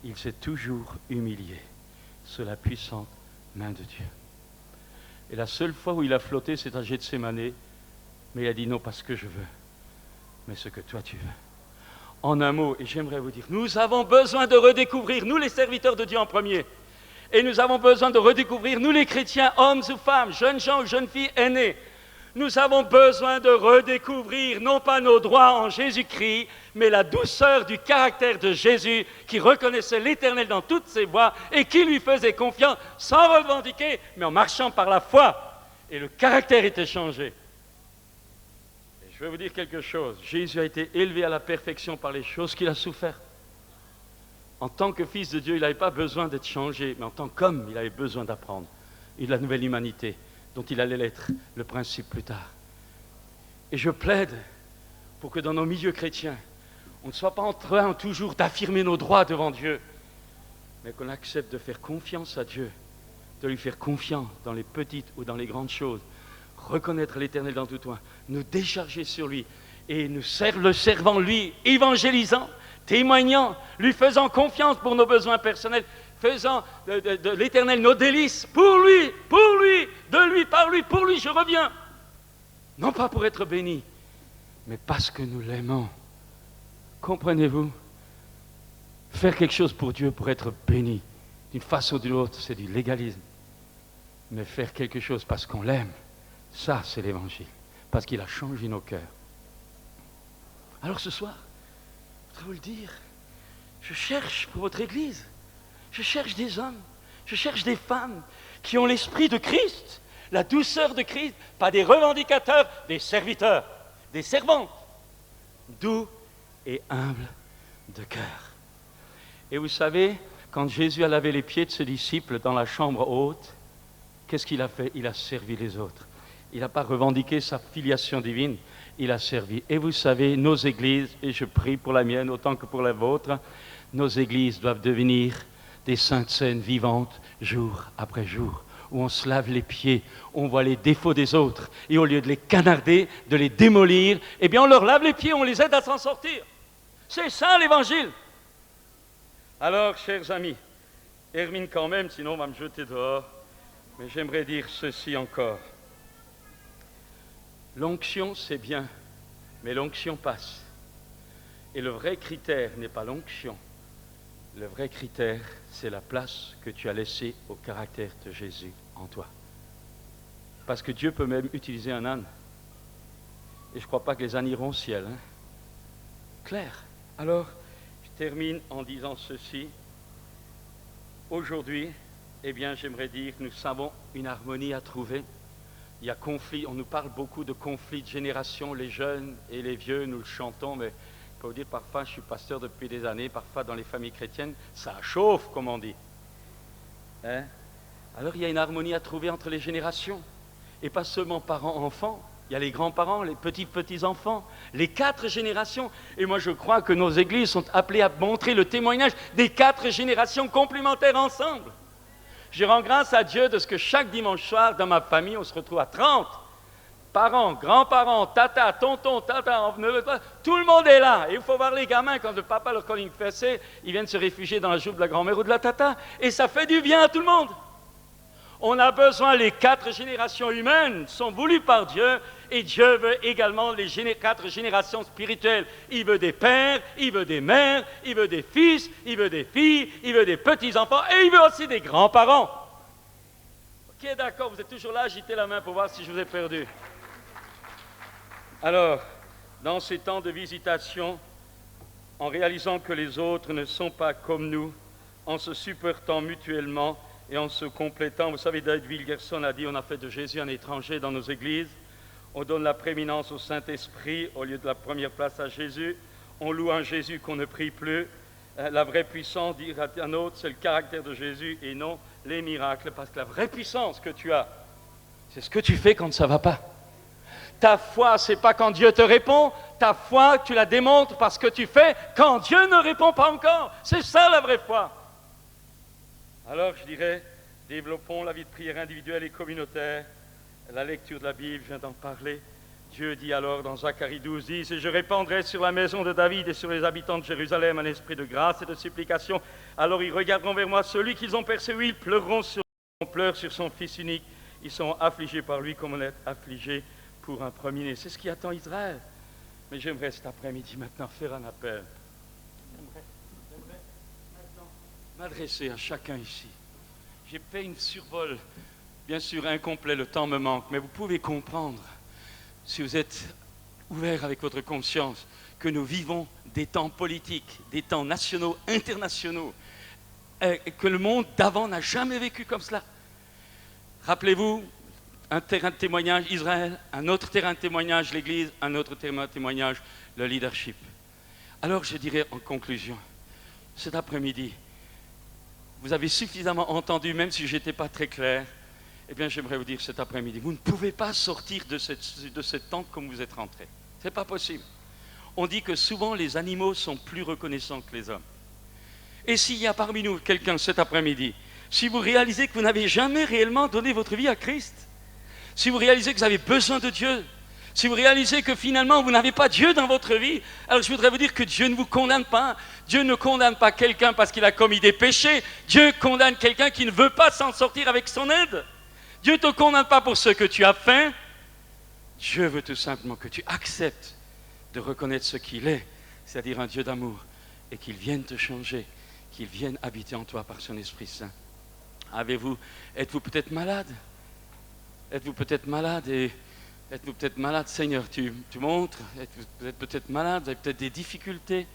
Il s'est toujours humilié sous la puissante main de Dieu. Et la seule fois où il a flotté, c'est à Gethsémanée, mais il a dit non, pas ce que je veux, mais ce que toi tu veux. En un mot, et j'aimerais vous dire, nous avons besoin de redécouvrir, nous les serviteurs de Dieu en premier, et nous avons besoin de redécouvrir, nous les chrétiens, hommes ou femmes, jeunes gens ou jeunes filles aînés, nous avons besoin de redécouvrir non pas nos droits en Jésus-Christ, mais la douceur du caractère de Jésus qui reconnaissait l'Éternel dans toutes ses voies et qui lui faisait confiance sans revendiquer, mais en marchant par la foi. Et le caractère était changé. Et je vais vous dire quelque chose, Jésus a été élevé à la perfection par les choses qu'il a souffert. En tant que fils de Dieu, il n'avait pas besoin d'être changé, mais en tant qu'homme, il avait besoin d'apprendre. Et de la nouvelle humanité dont il allait l'être le principe plus tard. Et je plaide pour que dans nos milieux chrétiens, on ne soit pas en train toujours d'affirmer nos droits devant Dieu, mais qu'on accepte de faire confiance à Dieu, de lui faire confiance dans les petites ou dans les grandes choses, reconnaître l'Éternel dans tout point, nous décharger sur lui et nous le servant lui, évangélisant, témoignant, lui faisant confiance pour nos besoins personnels, faisant de l'Éternel nos délices, pour lui, de lui, par lui, pour lui, je reviens. Non pas pour être béni, mais parce que nous l'aimons. Comprenez-vous ? Faire quelque chose pour Dieu pour être béni, d'une façon ou d'une autre, c'est du légalisme. Mais faire quelque chose parce qu'on l'aime, ça c'est l'Évangile, parce qu'il a changé nos cœurs. Alors ce soir, je voudrais vous le dire, je cherche pour votre Église. Je cherche des hommes, je cherche des femmes qui ont l'esprit de Christ, la douceur de Christ, pas des revendicateurs, des serviteurs, des servantes, doux et humbles de cœur. Et vous savez, quand Jésus a lavé les pieds de ses disciples dans la chambre haute, qu'est-ce qu'il a fait? Il a servi les autres. Il n'a pas revendiqué sa filiation divine, il a servi. Et vous savez, nos églises, et je prie pour la mienne autant que pour la vôtre, nos églises doivent devenir des saintes scènes vivantes jour après jour, où on se lave les pieds, on voit les défauts des autres, et au lieu de les canarder, de les démolir, eh bien on leur lave les pieds, on les aide à s'en sortir. C'est ça l'évangile. Alors, chers amis, Hermine quand même, sinon on va me jeter dehors, mais j'aimerais dire ceci encore. L'onction, c'est bien, mais l'onction passe. Et le vrai critère n'est pas l'onction. Le vrai critère, c'est la place que tu as laissée au caractère de Jésus en toi. Parce que Dieu peut même utiliser un âne. Et je ne crois pas que les ânes iront au ciel. Hein. Clair. Alors, je termine en disant ceci. Aujourd'hui, eh bien, j'aimerais dire que nous savons une harmonie à trouver. Il y a conflit, on nous parle beaucoup de conflit de génération, les jeunes et les vieux, nous le chantons, mais je peux vous dire, parfois, je suis pasteur depuis des années, parfois dans les familles chrétiennes, ça chauffe, comme on dit. Hein? Alors, il y a une harmonie à trouver entre les générations, et pas seulement parents-enfants, il y a les grands-parents, les petits-petits-enfants, les 4 générations. Et moi, je crois que nos églises sont appelées à montrer le témoignage des 4 générations complémentaires ensemble. Je rends grâce à Dieu de ce que chaque dimanche soir, dans ma famille, on se retrouve à 30. Parents, grands-parents, tata, tonton, tata, neveu, tout le monde est là. Et il faut voir les gamins, quand le papa leur colle une fessée, ils viennent se réfugier dans la joue de la grand-mère ou de la tata. Et ça fait du bien à tout le monde. On a besoin, les 4 générations humaines sont voulues par Dieu, et Dieu veut également les 4 générations spirituelles. Il veut des pères, il veut des mères, il veut des fils, il veut des filles, il veut des petits-enfants, et il veut aussi des grands-parents. Ok, d'accord, vous êtes toujours là, agitez la main pour voir si je vous ai perdu. Alors, dans ces temps de visitation, en réalisant que les autres ne sont pas comme nous, en se supportant mutuellement et en se complétant, vous savez, David Wilkerson a dit, on a fait de Jésus un étranger dans nos églises, on donne la prééminence au Saint-Esprit au lieu de la première place à Jésus, on loue un Jésus qu'on ne prie plus, la vraie puissance, dire à un autre, c'est le caractère de Jésus et non les miracles, parce que la vraie puissance que tu as, c'est ce que tu fais quand ça ne va pas. Ta foi, ce n'est pas quand Dieu te répond, ta foi, tu la démontres parce que tu fais quand Dieu ne répond pas encore. C'est ça la vraie foi. Alors je dirais, développons la vie de prière individuelle et communautaire. La lecture de la Bible, je viens d'en parler. Dieu dit alors dans Zacharie 12, « Et je répandrai sur la maison de David et sur les habitants de Jérusalem un esprit de grâce et de supplication. Alors ils regarderont vers moi, celui qu'ils ont persécuté, ils pleureront sur lui, on pleure sur son fils unique. Ils sont affligés par lui comme on est affligé pour un premier-né. » C'est ce qui attend Israël. Mais j'aimerais cet après-midi maintenant faire un appel. J'aimerais maintenant m'adresser à chacun ici. J'ai fait une survol, bien sûr incomplet, le temps me manque, mais vous pouvez comprendre, si vous êtes ouvert avec votre conscience, que nous vivons des temps politiques, des temps nationaux, internationaux, que le monde d'avant n'a jamais vécu comme cela. Rappelez-vous, un terrain de témoignage, Israël, un autre terrain de témoignage, l'Église, un autre terrain de témoignage, le leadership. Alors je dirais en conclusion, cet après-midi, vous avez suffisamment entendu, même si je n'étais pas très clair, eh bien j'aimerais vous dire cet après-midi, vous ne pouvez pas sortir de cette tente comme vous êtes rentré. Ce n'est pas possible. On dit que souvent les animaux sont plus reconnaissants que les hommes. Et s'il y a parmi nous quelqu'un cet après-midi, si vous réalisez que vous n'avez jamais réellement donné votre vie à Christ, si vous réalisez que vous avez besoin de Dieu, si vous réalisez que finalement vous n'avez pas Dieu dans votre vie, alors je voudrais vous dire que Dieu ne vous condamne pas. Dieu ne condamne pas quelqu'un parce qu'il a commis des péchés. Dieu condamne quelqu'un qui ne veut pas s'en sortir avec son aide. Dieu ne te condamne pas pour ce que tu as fait. Dieu veut tout simplement que tu acceptes de reconnaître ce qu'il est, c'est-à-dire un Dieu d'amour, et qu'il vienne te changer, qu'il vienne habiter en toi par son Esprit Saint. Êtes-vous peut-être malade? Êtes-vous peut-être malade et êtes-vous peut-être malade, Seigneur, tu montres, vous êtes peut-être malade, vous avez peut-être des difficultés.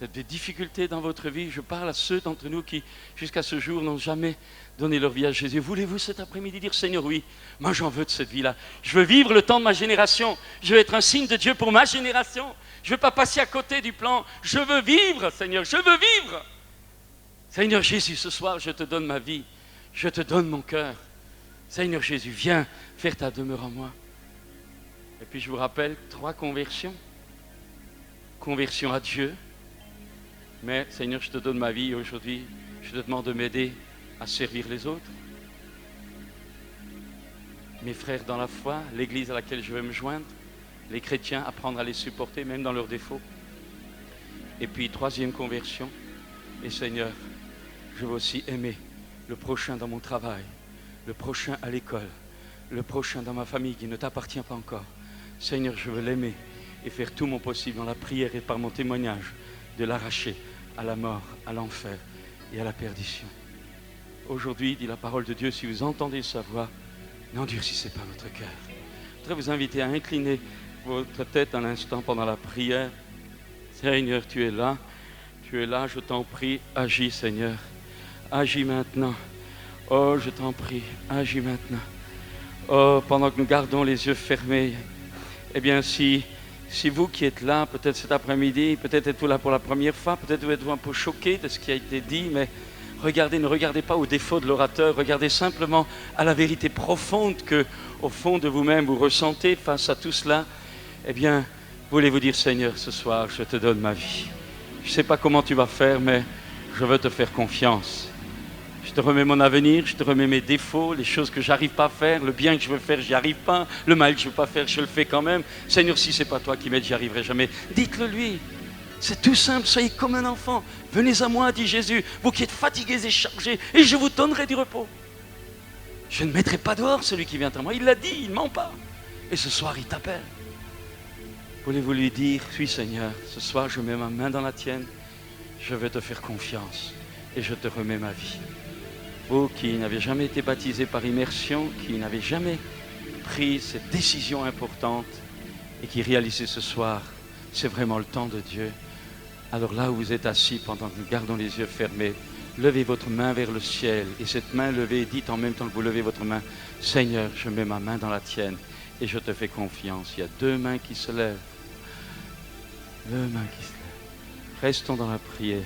peut-être des difficultés dans votre vie. Je parle à ceux d'entre nous qui, jusqu'à ce jour, n'ont jamais donné leur vie à Jésus. Voulez-vous cet après-midi dire, Seigneur, oui, moi j'en veux de cette vie-là. Je veux vivre le temps de ma génération. Je veux être un signe de Dieu pour ma génération. Je ne veux pas passer à côté du plan. Je veux vivre, Seigneur, je veux vivre. Seigneur Jésus, ce soir, je te donne ma vie. Je te donne mon cœur. Seigneur Jésus, viens faire ta demeure en moi. Et puis je vous rappelle 3 conversions. Conversion à Dieu. Mais Seigneur, je te donne ma vie aujourd'hui. Je te demande de m'aider à servir les autres. Mes frères dans la foi, l'église à laquelle je vais me joindre, les chrétiens, apprendre à les supporter, même dans leurs défauts. Et puis 3e conversion. Et Seigneur, je veux aussi aimer le prochain dans mon travail, le prochain à l'école, le prochain dans ma famille qui ne t'appartient pas encore. Seigneur, je veux l'aimer et faire tout mon possible dans la prière et par mon témoignage de l'arracher à la mort, à l'enfer et à la perdition. Aujourd'hui, dit la parole de Dieu, si vous entendez sa voix, n'endurcissez pas votre cœur. Je voudrais vous inviter à incliner votre tête un instant pendant la prière. Seigneur, tu es là, je t'en prie, agis Seigneur, agis maintenant. Oh, je t'en prie, agis maintenant. Oh, pendant que nous gardons les yeux fermés, eh bien si vous qui êtes là, peut-être cet après-midi, peut-être êtes-vous là pour la première fois, peut-être êtes-vous un peu choqué de ce qui a été dit, mais regardez, ne regardez pas aux défauts de l'orateur, regardez simplement à la vérité profonde que, au fond de vous-même, vous ressentez face à tout cela. Eh bien, voulez-vous dire, Seigneur, ce soir, je te donne ma vie. Je ne sais pas comment tu vas faire, mais je veux te faire confiance. Je te remets mon avenir, je te remets mes défauts, les choses que j'arrive pas à faire, le bien que je veux faire, j'y arrive pas, le mal que je veux pas faire, je le fais quand même. Seigneur, si c'est pas toi qui m'aides, j'y arriverai jamais. Dites-le lui. C'est tout simple, soyez comme un enfant. Venez à moi, dit Jésus, vous qui êtes fatigués et chargés, et je vous donnerai du repos. Je ne mettrai pas dehors celui qui vient à moi. Il l'a dit, il ne ment pas. Et ce soir, il t'appelle. Voulez-vous lui dire, oui Seigneur, ce soir je mets ma main dans la tienne, je veux te faire confiance et je te remets ma vie. Vous qui n'avez jamais été baptisé par immersion, qui n'avez jamais pris cette décision importante et qui réalisez ce soir, c'est vraiment le temps de Dieu. Alors là où vous êtes assis pendant que nous gardons les yeux fermés, levez votre main vers le ciel et cette main levée, dites en même temps que vous levez votre main, Seigneur, je mets ma main dans la tienne et je te fais confiance. Il y a 2 mains qui se lèvent. 2 mains qui se lèvent. Restons dans la prière.